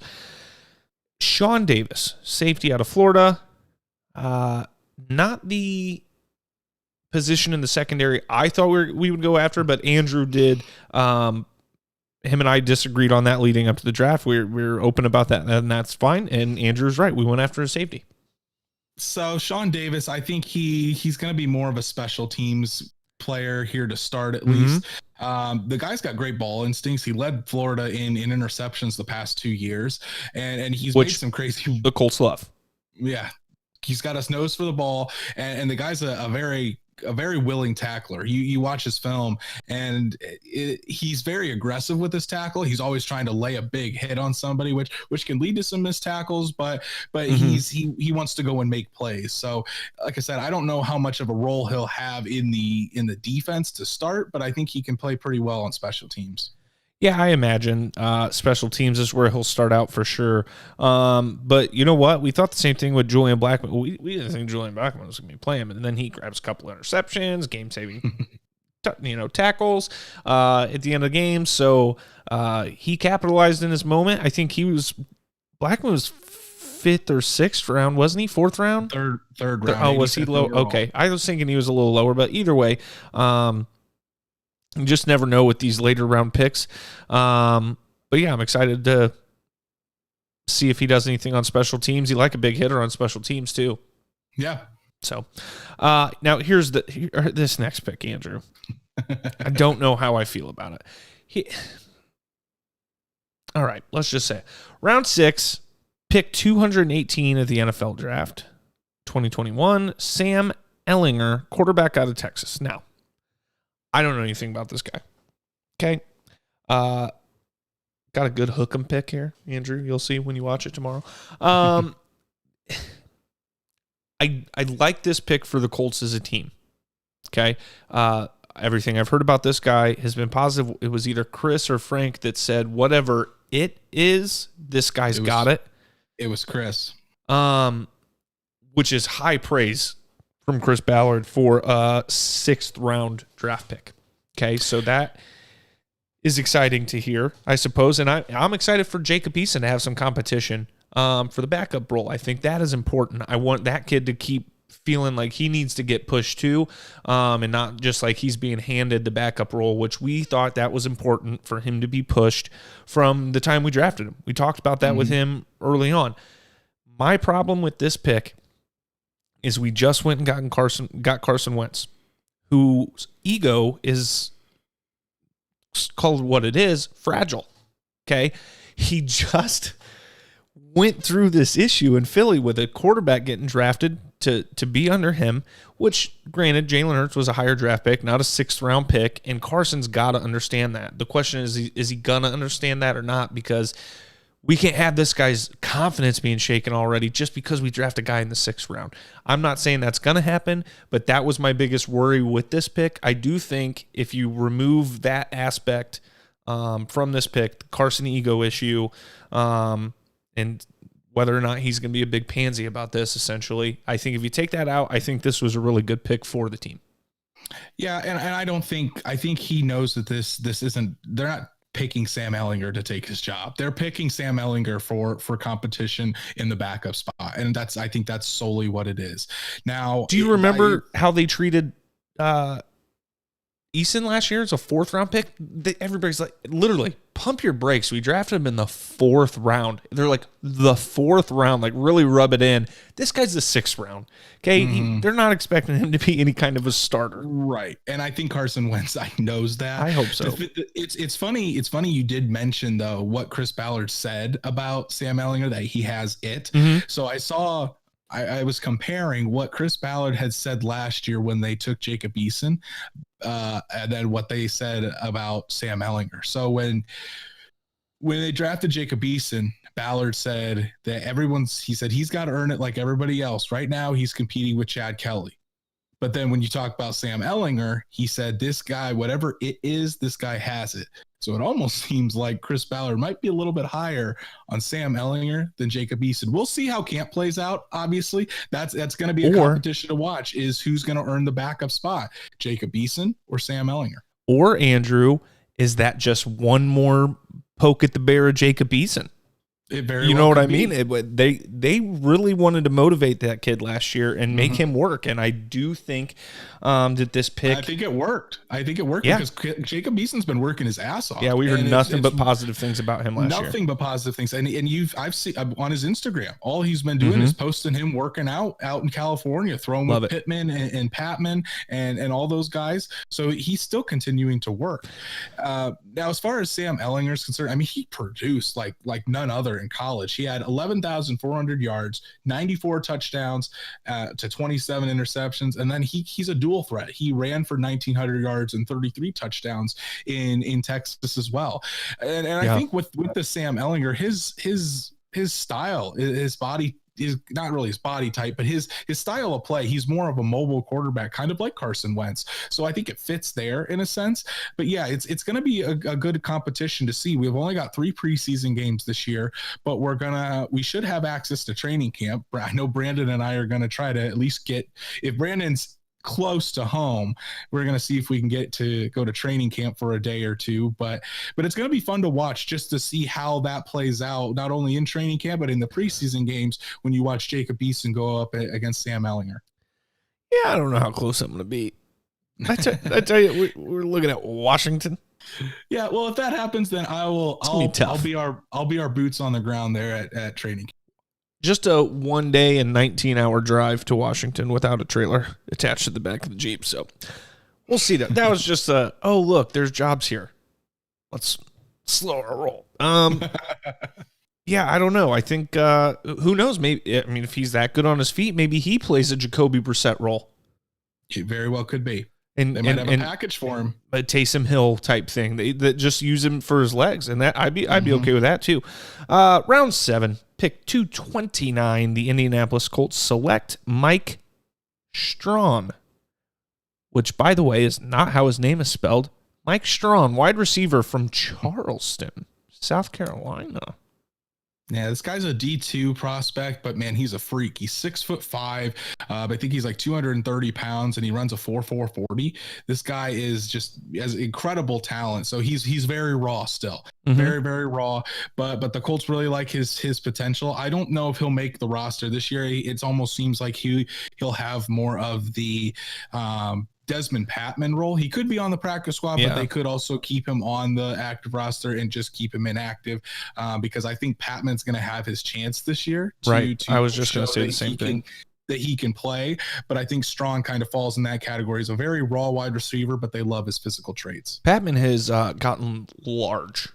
Sean Davis, safety out of Florida. Not the position in the secondary I thought we would go after, but Andrew did. Him and I disagreed on that leading up to the draft. We're open about that, and that's fine. And Andrew's right. We went after a safety. So Sean Davis, I think he's going to be more of a special teams player here to start at least. The guy's got great ball instincts. He led Florida in interceptions the past 2 years, and he's made some crazy. The Colts love. Yeah, he's got his nose for the ball, and the guy's a very willing tackler. You watch his film, and he's very aggressive with his tackle. He's always trying to lay a big hit on somebody, which can lead to some missed tackles, but he wants to go and make plays. So like I said, I don't know how much of a role he'll have in the defense to start, but I think he can play pretty well on special teams. Yeah, I imagine special teams is where he'll start out for sure. But you know what? We thought the same thing with Julian Blackmon. We didn't think Julian Blackmon was going to be playing, and then he grabs a couple of interceptions, game-saving tackles at the end of the game. So he capitalized in his moment. I think Blackmon was 5th or 6th round, wasn't he? 4th round? Third round. Oh, was he low? Overall. Okay. I was thinking he was a little lower, but either way, you just never know with these later round picks. But yeah, I'm excited to see if he does anything on special teams. He like a big hitter on special teams too. Yeah. So now here's this next pick, Andrew. I don't know how I feel about it. All right, let's just say it. Round 6, pick 218 of the NFL draft, 2021, Sam Ehlinger, quarterback out of Texas. Now, I don't know anything about this guy. Okay. Got a good hook 'em pick here, Andrew. You'll see when you watch it tomorrow. I like this pick for the Colts as a team. Okay. Everything I've heard about this guy has been positive. It was either Chris or Frank that said, whatever it is, this guy's got it. It was Chris. Which is high praise from Chris Ballard for a 6th round draft pick. Okay, so that is exciting to hear, I suppose. And I'm excited for Jacob Eason to have some competition for the backup role. I think that is important. I want that kid to keep feeling like he needs to get pushed too, and not just like he's being handed the backup role, which we thought that was important for him to be pushed from the time we drafted him. We talked about that with him early on. My problem with this pick is we just went and got Carson Wentz, whose ego is called what it is, fragile. Okay. He just went through this issue in Philly with a quarterback getting drafted to be under him, which granted, Jalen Hurts was a higher draft pick, not a 6th round pick. And Carson's got to understand that. The question is he going to understand that or not? Because we can't have this guy's confidence being shaken already just because we draft a guy in the 6th round. I'm not saying that's going to happen, but that was my biggest worry with this pick. I do think if you remove that aspect from this pick, the Carson ego issue, and whether or not he's going to be a big pansy about this, essentially, I think if you take that out, I think this was a really good pick for the team. Yeah, and I think he knows that this isn't, they're not picking Sam Ehlinger to take his job. They're picking Sam Ehlinger for competition in the backup spot. And I think that's solely what it is. Now, do you remember how they treated Eason last year as a 4th round pick? Everybody's like, literally, pump your brakes. We drafted him in the 4th round. They're like, the 4th round, like really rub it in. This guy's the 6th round. Okay. They're not expecting him to be any kind of a starter. Right. And I think Carson Wentz knows that. I hope so. It's funny. It's funny you did mention, though, what Chris Ballard said about Sam Ehlinger, that he has it. So I was comparing what Chris Ballard had said last year when they took Jacob Eason, and then what they said about Sam Ehlinger. So when they drafted Jacob Eason, Ballard said that he said he's got to earn it like everybody else. Right now, he's competing with Chad Kelly. But then when you talk about Sam Ehlinger, he said this guy, whatever it is, this guy has it. So it almost seems like Chris Ballard might be a little bit higher on Sam Ehlinger than Jacob Eason. We'll see how camp plays out. Obviously, that's going to be a competition to watch, is who's going to earn the backup spot, Jacob Eason or Sam Ehlinger. Or Andrew, is that just one more poke at the bear of Jacob Eason? You know what I mean? They really wanted to motivate that kid last year and make him work. And I do think that this pick, I think it worked. Because Jacob Eason's been working his ass off. Yeah, we heard nothing but positive things about him last year. Nothing but positive things. And I've seen on his Instagram, all he's been doing is posting him working out in California, throwing with Pittman and Patman and all those guys. So he's still continuing to work. Now, as far as Sam Ehlinger is concerned, I mean, he produced like none other in college. He had 11,400 yards, 94 touchdowns to 27 interceptions, and then he's a dual threat. He ran for 1,900 yards and 33 touchdowns in Texas as well. And I think with the Sam Ehlinger, his style, his body is not really his body type, but his style of play, he's more of a mobile quarterback, kind of like Carson Wentz. So I think it fits there in a sense. But yeah, it's going to be a good competition to see. We've only got 3 preseason games this year, but we should have access to training camp. I know Brandon and I are going to try to at least if Brandon's close to home, we're going to see if we can get to go to training camp for a day or two, but it's going to be fun to watch just to see how that plays out, not only in training camp, but in the preseason games when you watch Jacob Eason go up against Sam Ehlinger. Yeah, I don't know how close I'm going to be. I tell you, we're looking at Washington. Yeah, well, if that happens, then I'll be our boots on the ground there at training camp. Just a 1 day and 19-hour drive to Washington without a trailer attached to the back of the Jeep. So we'll see that. That was just look, there's jobs here. Let's slow our roll. Yeah, I don't know. I think, who knows? Maybe, I mean, if he's that good on his feet, maybe he plays a Jacoby Brissett role. It very well could be. And they might have a package for him, a Taysom Hill type thing. That just use him for his legs, and that I'd be okay with that too. Round 7, pick 229. The Indianapolis Colts select Mike Strawn, which, by the way, is not how his name is spelled. Mike Strawn, wide receiver from Charleston, South Carolina. Yeah, this guy's a D2 prospect, but man, he's a freak. He's 6'5". I think he's like 230 pounds, and he runs a 4.40. This guy has incredible talent. So he's very raw still, very, very raw. But the Colts really like his potential. I don't know if he'll make the roster this year. It almost seems like he'll have more of the Desmond Patman role. He could be on the practice squad, but they could also keep him on the active roster and just keep him inactive, because I think Patman's going to have his chance this year. I was just going to say the same thing. That he can play, but I think Strong kind of falls in that category. He's a very raw wide receiver, but they love his physical traits. Patman has gotten large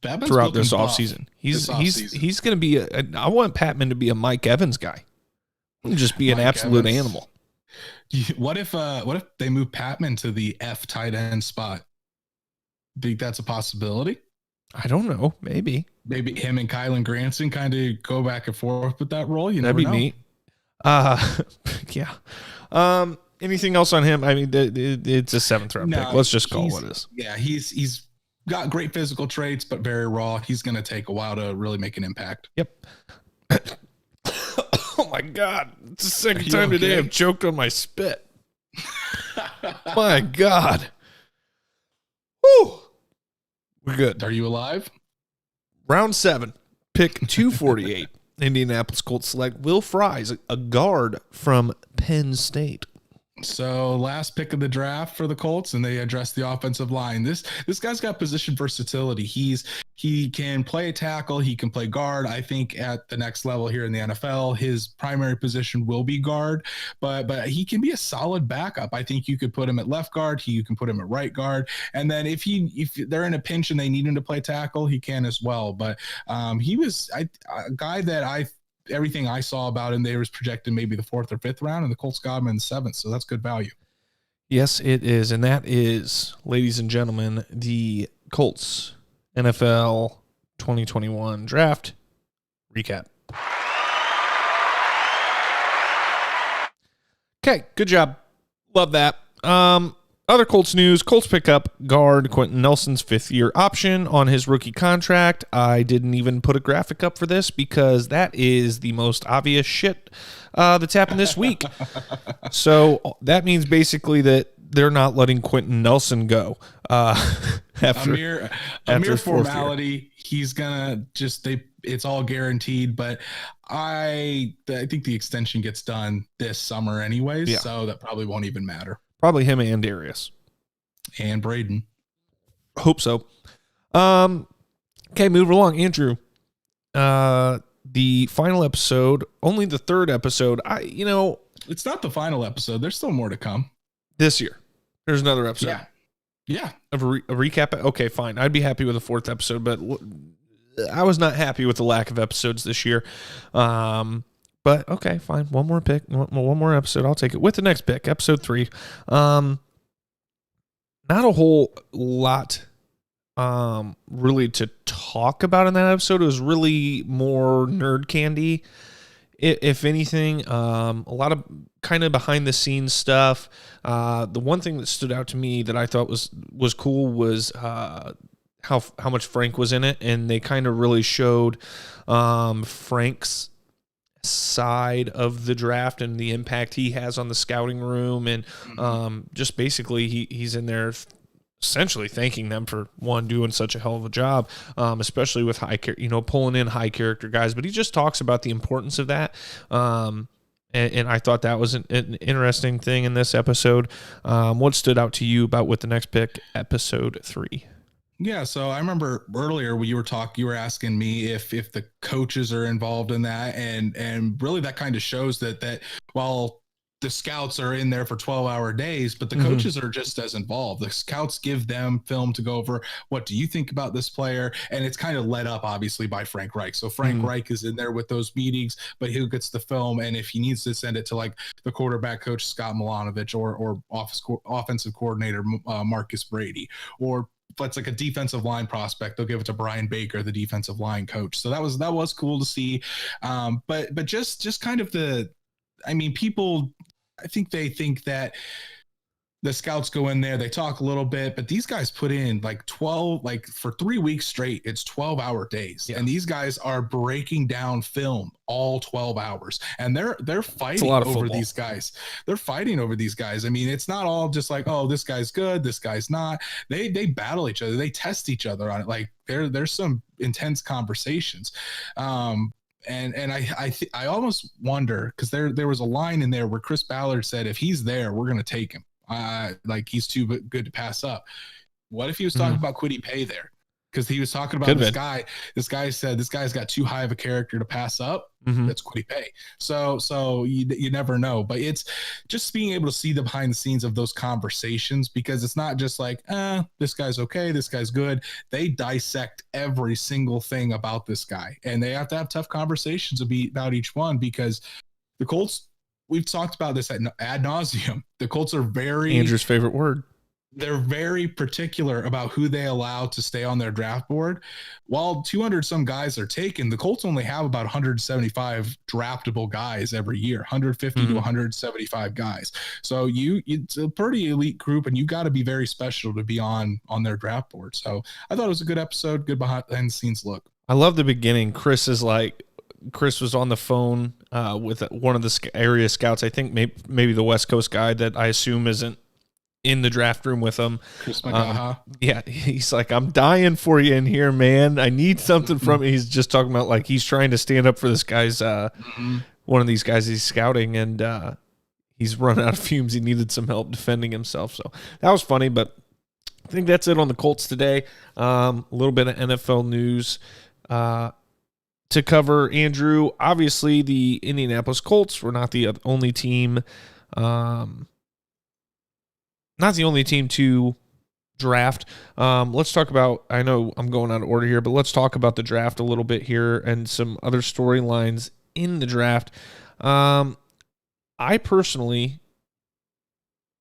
throughout this offseason. He's going to be I want Patman to be a Mike Evans guy. Just be an absolute animal. What if they move Patman to the F tight end spot? Think that's a possibility? I don't know. Maybe him and Kylan Granson kind of go back and forth with that role. You that'd never be know. neat. Yeah. Anything else on him? I mean, it's a 7th round pick. Let's just call it what it is. Yeah, he's got great physical traits, but very raw. He's going to take a while to really make an impact. Yep. Oh my God. It's the second time okay? today I've choked on my spit. My God. Woo. We're good. Are you alive? Round 7, pick 248. Indianapolis Colts select Will Fries, a guard from Penn State. So last pick of the draft for the Colts, and they address the offensive line. This guy's got position versatility. He can play a tackle, he can play guard. I think at the next level here in the NFL, his primary position will be guard, but he can be a solid backup. I think you could put him at left guard, you can put him at right guard, and then if they're in a pinch and they need him to play tackle, he can as well. But he was a guy that everything I saw about him, they was projected maybe the 4th or 5th round, and the Colts got him in the 7th. So that's good value. Yes, it is. And that is, ladies and gentlemen, the Colts NFL 2021 draft recap. Okay, good job. Love that. Other Colts news, Colts pick up guard Quentin Nelson's 5th-year option on his rookie contract. I didn't even put a graphic up for this because that is the most obvious shit that's happened this week. So that means basically that they're not letting Quentin Nelson go. After a mere formality. He's gonna it's all guaranteed, but I think the extension gets done this summer anyways, so that probably won't even matter. Probably him and Darius. And Braden. Hope so. Okay, move along. Andrew. The final episode, only the 3rd episode. It's not the final episode. There's still more to come. This year. There's another episode. Yeah. Of a recap. Okay, fine. I'd be happy with a 4th episode, but I was not happy with the lack of episodes this year. But okay, fine. One more pick, one more episode. I'll take it with the next pick, episode 3. Not a whole lot really to talk about in that episode. It was really more nerd candy, if anything. A lot of kind of behind the scenes stuff. The one thing that stood out to me that I thought was cool was how much Frank was in it, and they kind of really showed Frank's side of the draft and the impact he has on the scouting room, and just basically he's in there essentially thanking them for doing such a hell of a job, especially with pulling in high character guys. But he just talks about the importance of that, and I thought that was an interesting thing in this episode. What stood out to you about with the next pick, episode 3? Yeah, so I remember earlier when you were asking me if the coaches are involved in that, and really that kind of shows that while the scouts are in there for 12-hour days, but the coaches are just as involved. The scouts give them film to go over. What do you think about this player? And it's kind of led up, obviously, by Frank Reich. So Frank Reich is in there with those meetings, but he gets the film, and if he needs to send it to like the quarterback coach Scott Milanovich or offensive coordinator Marcus Brady, or if it's like a defensive line prospect, they'll give it to Brian Baker, the defensive line coach. So that was cool to see. But just kind of people, I think they think that the scouts go in there, they talk a little bit, but these guys put in for 3 weeks straight, it's 12-hour days. Yeah. And these guys are breaking down film all 12 hours. And they're fighting over these guys. They're fighting over these guys. I mean, it's not all just like, oh, this guy's good, this guy's not. They battle each other. They test each other on it. Like there's some intense conversations. And I almost wonder, because there was a line in there where Chris Ballard said, if he's there, we're going to take him. He's too good to pass up. What if he was talking about Kwity Paye there? Because he was talking about this guy. This guy said this guy's got too high of a character to pass up. That's Kwity Paye. So you never know. But it's just being able to see the behind the scenes of those conversations, because it's not just like, this guy's okay, this guy's good. They dissect every single thing about this guy, and they have to have tough conversations about each one, because the Colts, we've talked about this ad nauseum. The Colts are very Andrew's favorite word. they're very particular about who they allow to stay on their draft board. While 200 some guys are taken, the Colts only have about 175 draftable guys every year, 150 to 175 guys. So it's a pretty elite group, and you got to be very special to be on their draft board. So I thought it was a good episode, good behind the scenes look. I love the beginning. Chris was on the phone with one of the area scouts. I think maybe the West Coast guy that I assume isn't in the draft room with him. Chris McGaha. Yeah, he's like, I'm dying for you in here, man. I need something from you. He's just talking about like he's trying to stand up for this guy's one of these guys he's scouting, and he's run out of fumes. He needed some help defending himself. So that was funny, but I think that's it on the Colts today. A little bit of NFL news to cover, Andrew. Obviously, the Indianapolis Colts were not the only team to draft. Let's talk about, I know I'm going out of order here, but let's talk about the draft a little bit here and some other storylines in the draft. I personally,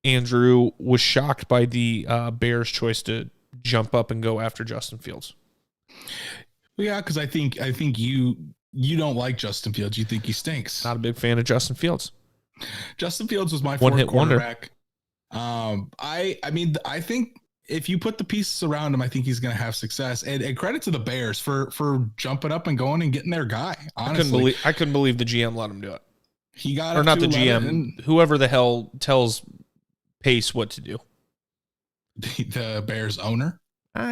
Andrew, was shocked by the Bears' choice to jump up and go after Justin Fields. Yeah, because I think you don't like Justin Fields. You think he stinks. Not a big fan of Justin Fields. Justin Fields was my one-hit quarterback. I think if you put the pieces around him, I think he's going to have success. And credit to the Bears for jumping up and going and getting their guy. Honestly, I couldn't believe the GM let him do it. He got or not the GM, whoever the hell tells Pace what to do. The Bears owner.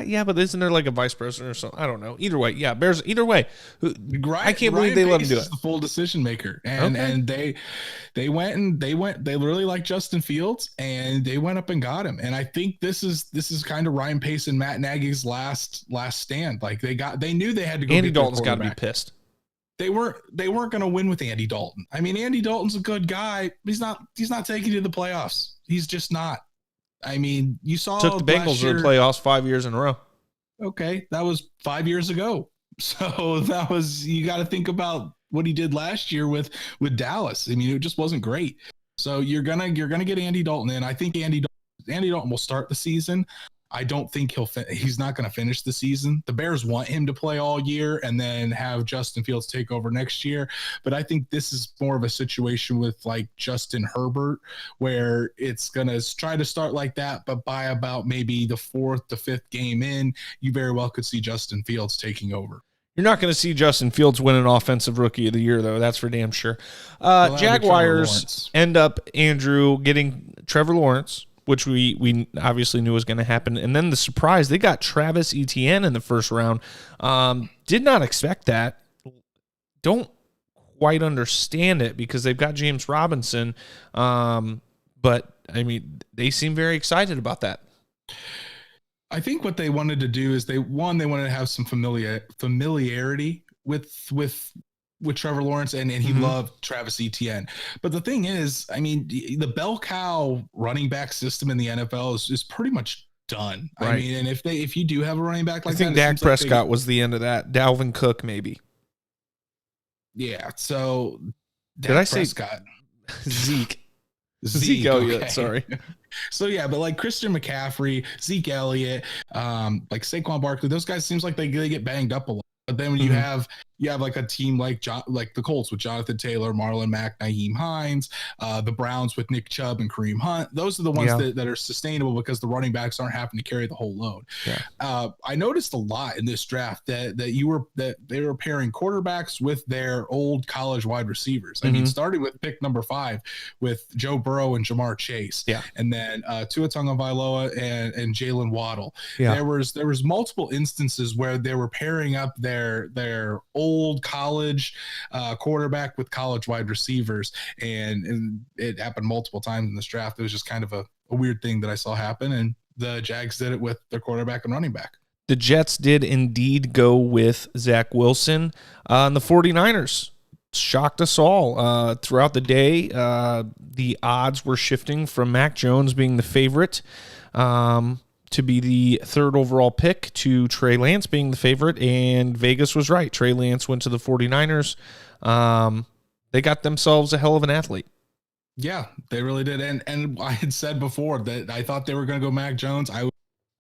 Yeah, but isn't there like a vice president or something? I don't know. Either way, yeah, Bears. Either way, I can't believe they let him do it. The full decision maker, and they really like Justin Fields, and they went up and got him. And I think this is kind of Ryan Pace and Matt Nagy's last stand. Like they knew they had to go. Andy Dalton's got to be pissed. They weren't going to win with Andy Dalton. I mean, Andy Dalton's a good guy. He's not taking you to the playoffs. He's just not. I mean, you saw took the Bengals to the playoffs 5 years in a row. Okay, that was 5 years ago. So you got to think about what he did last year with Dallas. I mean, it just wasn't great. So you're gonna get Andy Dalton in. I think Andy Dalton will start the season. I don't think he's not going to finish the season. The Bears want him to play all year and then have Justin Fields take over next year. But I think this is more of a situation with like Justin Herbert, where it's going to try to start like that. But by about maybe the fourth to fifth game in, you very well could see Justin Fields taking over. You're not going to see Justin Fields win an offensive rookie of the year, though. That's for damn sure. Jaguars end up, Andrew, getting Trevor Lawrence, which we obviously knew was going to happen. And then the surprise, they got Travis Etienne in the first round. Did not expect that. Don't quite understand it because they've got James Robinson. But, I mean, they seem very excited about that. I think what they wanted to do is they wanted to have some familiarity with Trevor Lawrence, and he loved Travis Etienne. But the thing is, I mean, the bell cow running back system in the NFL is pretty much done. Right. I mean, and if you do have a running back like that, I think Dak Prescott was the end of that. Dalvin Cook, maybe. Yeah. So did I say Scott? Zeke Elliott, okay. Sorry. So yeah, but like Christian McCaffrey, Zeke Elliott, like Saquon Barkley, those guys seems like they get banged up a lot. But then when you have like a team like the Colts with Jonathan Taylor, Marlon Mack, Nyheim Hines, the Browns with Nick Chubb and Kareem Hunt, those are the ones that are sustainable because the running backs aren't having to carry the whole load. Yeah. I noticed a lot in this draft that they were pairing quarterbacks with their old college wide receivers. I mean, starting with pick number 5 with Joe Burrow and Jamar Chase, and then Tua Tagovailoa and Jalen Waddle. Yeah. There was multiple instances where they were pairing up their old college quarterback with college wide receivers, and it happened multiple times in this draft. It was just kind of a weird thing that I saw happen, and the Jags did it with their quarterback and running back. The Jets did indeed go with Zach Wilson, and the 49ers shocked us all throughout the day. The odds were shifting from Mac Jones being the favorite to be the third overall pick to Trey Lance being the favorite, and Vegas was right. Trey Lance went to the 49ers. They got themselves a hell of an athlete. Yeah, they really did. And I had said before that I thought they were going to go Mac Jones. I would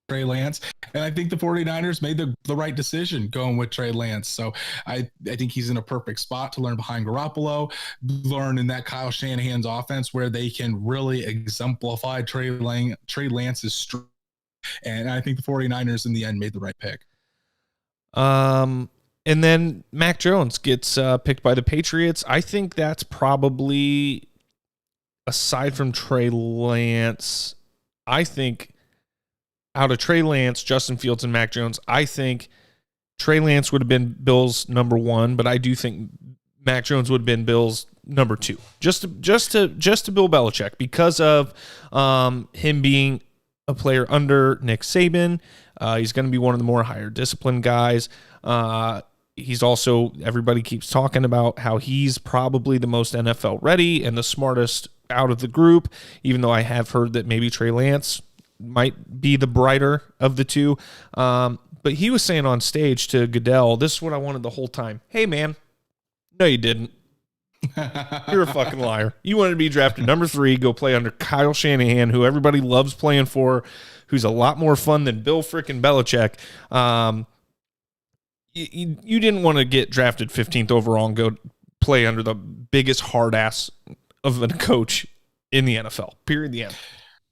Trey Lance. And I think the 49ers made the right decision going with Trey Lance. So I think he's in a perfect spot to learn behind Garoppolo, learn in that Kyle Shanahan's offense where they can really exemplify Trey Lance's strength. And I think the 49ers in the end made the right pick. And then Mac Jones gets picked by the Patriots. I think that's probably, aside from Trey Lance, I think out of Trey Lance, Justin Fields, and Mac Jones, I think Trey Lance would have been Bills' number one, but I do think Mac Jones would have been Bills' number two, just to Bill Belichick, because of him being a player under Nick Saban. He's going to be one of the more higher disciplined guys. He's also, everybody keeps talking about how he's probably the most NFL ready and the smartest out of the group, even though I have heard that maybe Trey Lance might be the brighter of the two. But he was saying on stage to Goodell, this is what I wanted the whole time. Hey, man, no, you didn't. You're a fucking liar. You wanted to be drafted number 3, go play under Kyle Shanahan, who everybody loves playing for, who's a lot more fun than Bill frickin' Belichick. You didn't want to get drafted 15th overall and go play under the biggest hard ass of a coach in the NFL. Period. The end.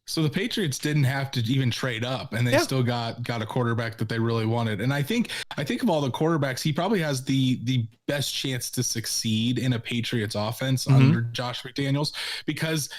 So the Patriots didn't have to even trade up, and they still got a quarterback that they really wanted. And I think of all the quarterbacks, he probably has the best chance to succeed in a Patriots offense under Josh McDaniels, because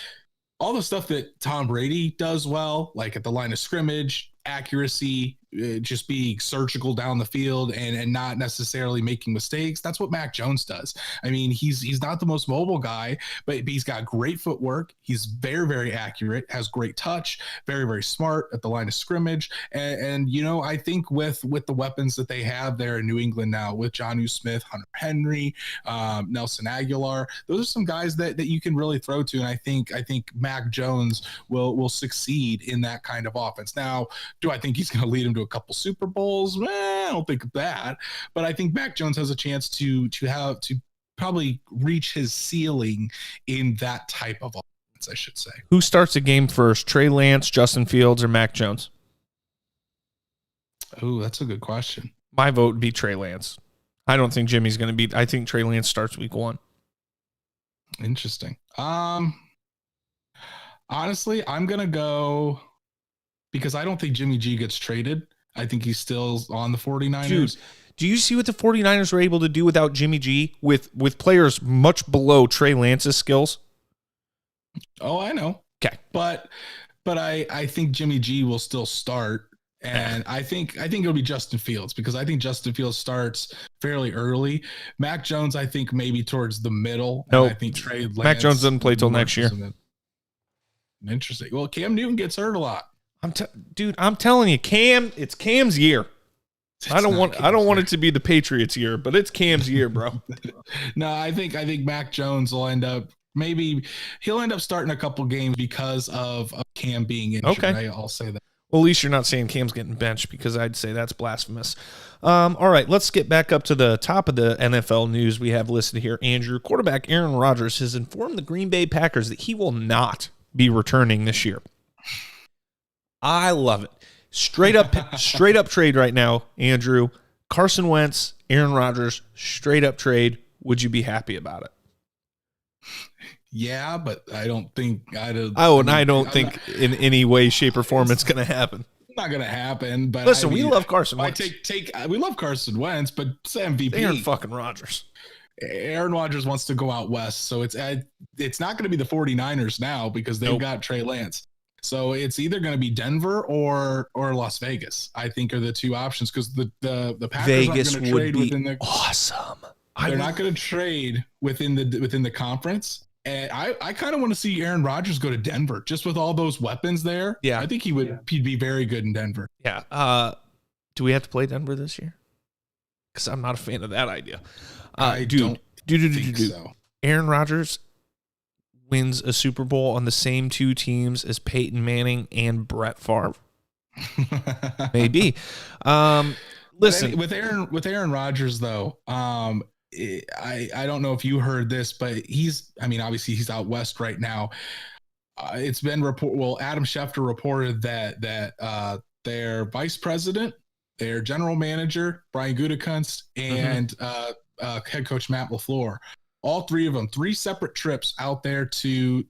all the stuff that Tom Brady does well, like at the line of scrimmage, accuracy, just being surgical down the field and not necessarily making mistakes. That's what Mac Jones does. I mean, he's not the most mobile guy, but he's got great footwork. He's very, very accurate, has great touch, very, very smart at the line of scrimmage. And you know, I think with the weapons that they have there in New England now, with Jonnu Smith, Hunter Henry, Nelson Aguilar, those are some guys that you can really throw to. And I think Mac Jones will succeed in that kind of offense. Now, do I think he's going to lead him to a couple Super Bowls? I don't think of that, but I think Mac Jones has a chance to probably reach his ceiling in that type of offense, I should say. Who starts the game first, Trey Lance, Justin Fields, or Mac Jones? Oh, that's a good question. My vote would be Trey Lance. I don't think Jimmy's going to be. I think Trey Lance starts week 1. Interesting. Honestly, I'm going to go, because I don't think Jimmy G gets traded. I think he's still on the 49ers. Dude, do you see what the 49ers were able to do without Jimmy G with players much below Trey Lance's skills? Oh, I know. Okay. But I think Jimmy G will still start. And I think it'll be Justin Fields, because I think Justin Fields starts fairly early. Mac Jones, I think maybe towards the middle. No, nope. I think Trey Lance, Mac Jones doesn't play till next year. Interesting. Well, Cam Newton gets hurt a lot. I'm telling you, it's Cam's year. I don't want it to be the Patriots' year, but it's Cam's year, bro. No, I think Mac Jones will end up, maybe he'll end up starting a couple games because of Cam being injured. Okay. I'll say that. Well, at least you're not saying Cam's getting benched, because I'd say that's blasphemous. All right, let's get back up to the top of the NFL news we have listed here. Andrew, quarterback Aaron Rodgers has informed the Green Bay Packers that he will not be returning this year. I love it. Straight up trade right now, Andrew. Carson Wentz, Aaron Rodgers, straight up trade. Would you be happy about it? Yeah, but I don't think I don't think in any way, shape, or form it's going to happen. Not going to happen. But listen, we love Carson Wentz. We love Carson Wentz, but it's MVP. Aaron fucking Rodgers. Aaron Rodgers wants to go out west, so it's not going to be the 49ers now, because they've got Trey Lance. So it's either going to be Denver or Las Vegas, I think, are the two options, because the Packers aren't going to trade within the awesome. They're not going to trade within the conference. And I kind of want to see Aaron Rodgers go to Denver, just with all those weapons there. Yeah, I think he'd be very good in Denver. Yeah. Do we have to play Denver this year? Because I'm not a fan of that idea. I don't think so. Aaron Rodgers wins a Super Bowl on the same two teams as Peyton Manning and Brett Favre. Maybe. Listen, with Aaron Rodgers though, I don't know if you heard this, but obviously he's out west right now. It's been Adam Schefter reported that their vice president, their general manager Brian Gutekunst, and head coach Matt LaFleur, all three of them, 3 separate trips out there to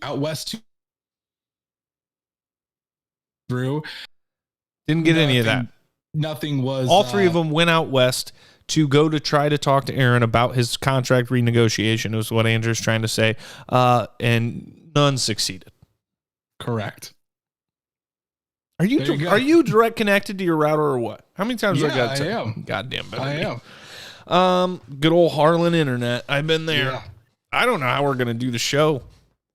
out west through. Didn't get any of that. Nothing was. All 3 of them went out west to go to try to talk to Aaron about his contract renegotiation, is what Andrew's trying to say, and none succeeded. Correct. Are you direct connected to your router or what? How many times I got to? I am. Goddamn better. I am. Good old Harlan Internet. I've been there. Yeah. I don't know how we're gonna do the show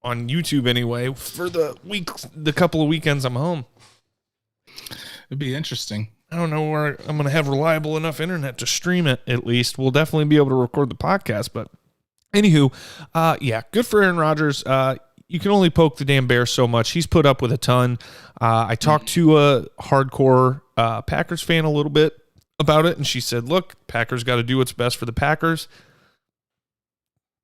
on YouTube anyway for the couple of weekends I'm home. It'd be interesting. I don't know where I'm going to have reliable enough internet to stream it, at least. We'll definitely be able to record the podcast. But anywho, good for Aaron Rodgers. You can only poke the damn bear so much. He's put up with a ton. I talked to a hardcore Packers fan a little bit about it, and she said, look, Packers got to do what's best for the Packers.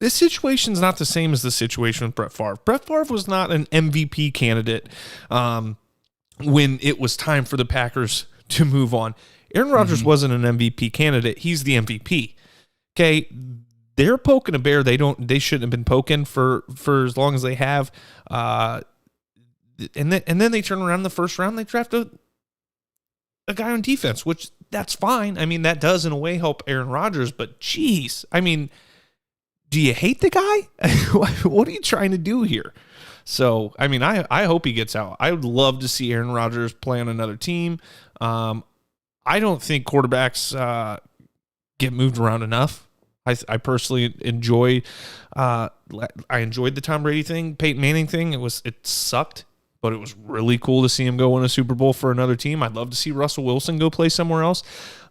This situation's not the same as the situation with Brett Favre. Brett Favre was not an MVP candidate when it was time for the Packers to move on. Aaron Rodgers wasn't an MVP candidate. He's the MVP. Okay, they're poking a bear they shouldn't have been poking for as long as they have. And then they turn around in the first round, they draft a guy on defense, which that's fine. I mean, that does in a way help Aaron Rodgers, but geez, I mean, do you hate the guy? What are you trying to do here? So, I mean, I hope he gets out. I would love to see Aaron Rodgers play on another team. I don't think quarterbacks get moved around enough. I personally enjoy. I enjoyed the Tom Brady thing, Peyton Manning thing. It sucked, but it was really cool to see him go win a Super Bowl for another team. I'd love to see Russell Wilson go play somewhere else.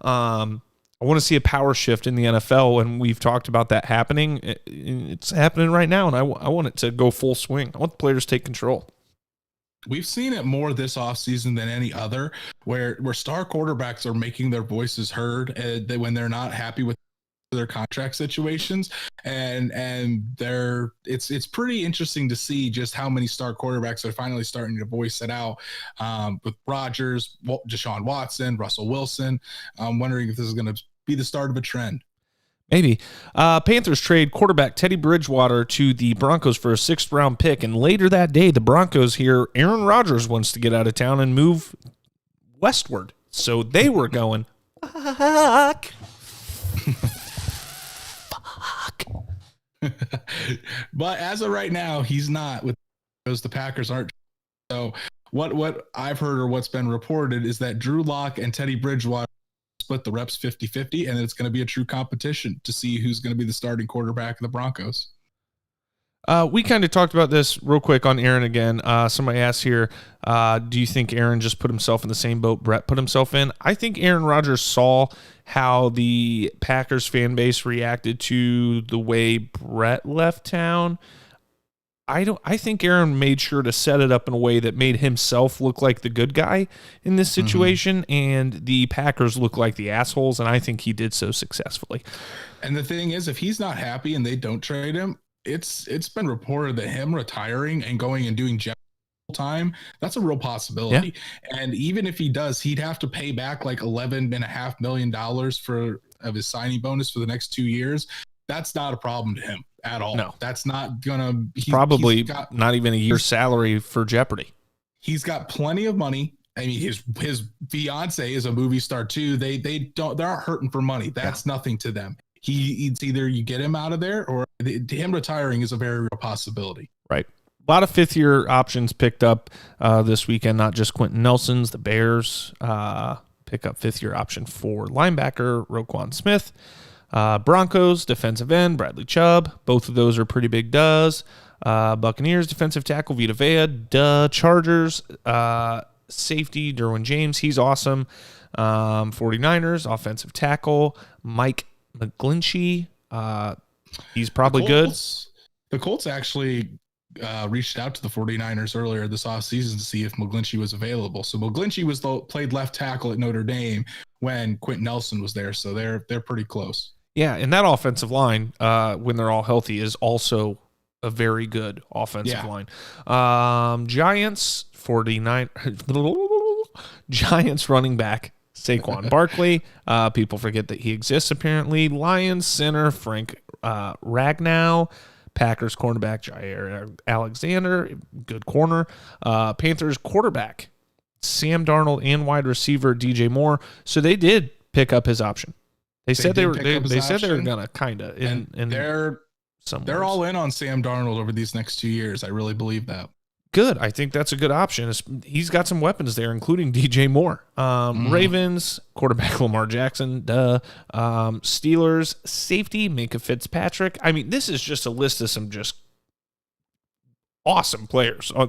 I want to see a power shift in the NFL, and we've talked about that happening. It's happening right now, and I want it to go full swing. I want the players to take control. We've seen it more this offseason than any other, where star quarterbacks are making their voices heard when they're not happy with their contract situations, and it's pretty interesting to see just how many star quarterbacks are finally starting to voice it out, with Rodgers, Deshaun Watson, Russell Wilson. I'm wondering if this is going to be the start of a trend. Maybe. Panthers trade quarterback Teddy Bridgewater to the Broncos for a 6th-round pick, and later that day, the Broncos hear Aaron Rodgers wants to get out of town and move westward. So they were going, fuck. Fuck. But as of right now, he's not, because the Packers aren't. So what I've heard, or what's been reported, is that Drew Lock and Teddy Bridgewater split the reps 50-50, and it's going to be a true competition to see who's going to be the starting quarterback of the Broncos. We kind of talked about this real quick on Aaron again. Somebody asked here, do you think Aaron just put himself in the same boat Brett put himself in? I think Aaron Rodgers saw how the Packers fan base reacted to the way Brett left town. I think Aaron made sure to set it up in a way that made himself look like the good guy in this situation, and the Packers look like the assholes, and I think he did so successfully. And the thing is, if he's not happy and they don't trade him, it's been reported that him retiring and going and doing general time, that's a real possibility. Yeah. And even if he does, he'd have to pay back like $11.5 million of his signing bonus for the next 2 years. That's not a problem to him at all. No, that's not gonna probably not even a year's salary for Jeopardy. He's got plenty of money. I mean, his fiance is a movie star too. They aren't hurting for money. That's nothing to them. It's either you get him out of there, or him retiring is a very real possibility. Right. A lot of 5th-year options picked up this weekend. Not just Quentin Nelson's. The Bears pick up 5th-year option for linebacker Roquan Smith. Broncos defensive end Bradley Chubb. Both of those are pretty big duhs. Buccaneers defensive tackle Vita Vea. Chargers safety Derwin James. He's awesome. 49ers offensive tackle Mike McGlinchey. He's probably good. The Colts actually reached out to the 49ers earlier this offseason to see if McGlinchey was available. So McGlinchey played left tackle at Notre Dame when Quentin Nelson was there. So they're pretty close. Yeah, and that offensive line, when they're all healthy, is also a very good offensive line. Giants, 49. Giants running back Saquon Barkley. People forget that he exists, apparently. Lions center Frank Ragnow. Packers cornerback Jair Alexander, good corner. Panthers quarterback Sam Darnold and wide receiver DJ Moore. So they did pick up his option. They said they were gonna kinda they're all in on Sam Darnold over these next 2 years. I really believe that. Good. I think that's a good option. He's got some weapons there, including DJ Moore. Ravens, quarterback Lamar Jackson, Steelers, safety Minka Fitzpatrick. I mean, this is just a list of some just awesome players. I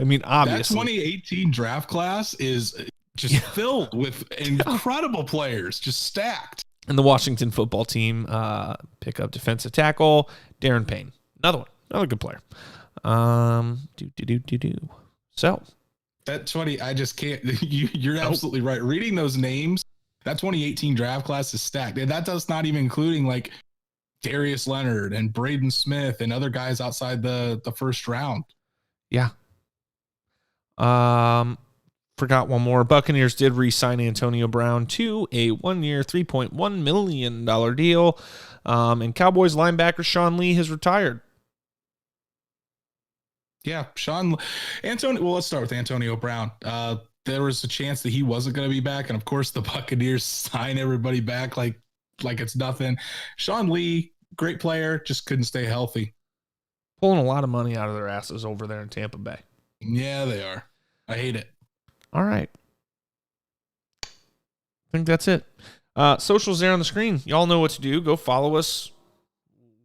mean, obviously. That 2018 draft class is just filled with incredible players, just stacked. And the Washington football team pick up defensive tackle Darren Payne. Another good player. So that 20, I just can't. You're absolutely right. Reading those names, that 2018 draft class is stacked, and that does not even including like Darius Leonard and Braden Smith and other guys outside the first round. Yeah. Forgot one more. Buccaneers did re-sign Antonio Brown to a 1-year, $3.1 million deal. And Cowboys linebacker Sean Lee has retired. Yeah, Antonio. Well, let's start with Antonio Brown. There was a chance that he wasn't going to be back, and of course, the Buccaneers sign everybody back like it's nothing. Sean Lee, great player, just couldn't stay healthy. Pulling a lot of money out of their asses over there in Tampa Bay. Yeah, they are. I hate it. All right. I think that's it. Socials there on the screen. Y'all know what to do. Go follow us.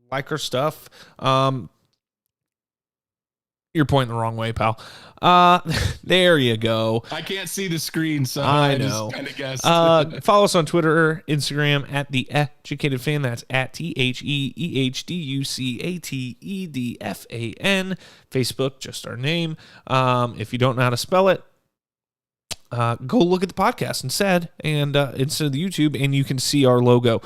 Like our stuff. You're pointing the wrong way, pal. There you go. I can't see the screen, so I know. Just kind of guessed. Follow us on Twitter, Instagram at The Educated Fan. That's at TheEducatedFan. Facebook, just our name. If you don't know how to spell it, go look at the podcast instead of the YouTube, and you can see our logo.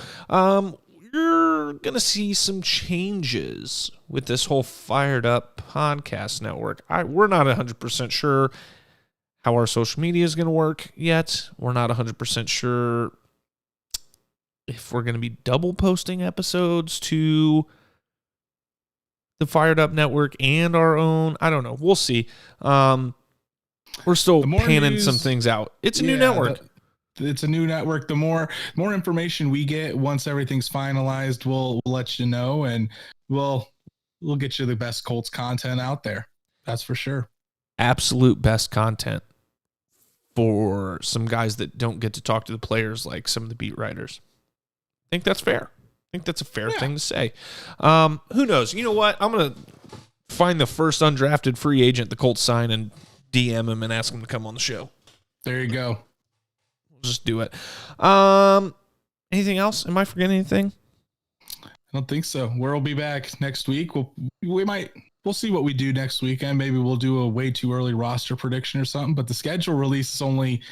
You're going to see some changes with this whole Fired Up podcast network. We're not 100% sure how our social media is going to work yet. We're not 100% sure if we're going to be double posting episodes to the Fired Up network and our own. I don't know. We'll see. We're still panning some things out. It's a new network. It's a new network. The more information we get once everything's finalized, we'll let you know, and we'll get you the best Colts content out there. That's for sure. Absolute best content for some guys that don't get to talk to the players like some of the beat writers. I think that's fair. I think that's a fair thing to say. Who knows? You know what? I'm going to find the first undrafted free agent the Colts sign and DM him and ask him to come on the show. There you go. We'll just do it. Anything else? Am I forgetting anything? I don't think so. We'll be back next week. We'll see what we do next weekend. Maybe we'll do a way too early roster prediction or something, but the schedule release is only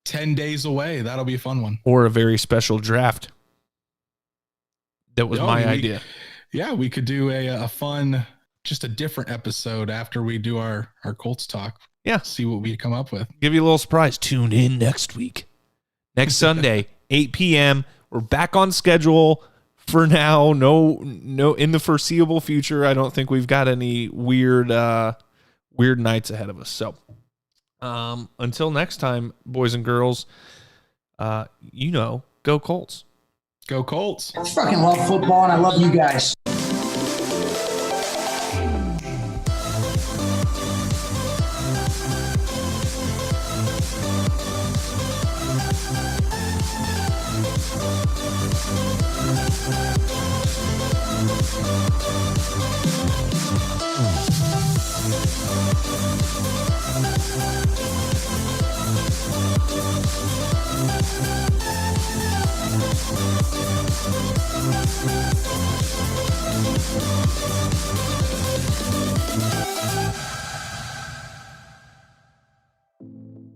10 days away. That'll be a fun one. Or a very special draft. That was my idea. We could do a fun, just a different episode after we do our Colts talk. Yeah. See what we come up with. Give you a little surprise. Tune in next week. Next Sunday, 8 p.m. We're back on schedule for now. No, in the foreseeable future, I don't think we've got any weird nights ahead of us. So until next time, boys and girls, go Colts. Go Colts. I fucking love football, and I love you guys.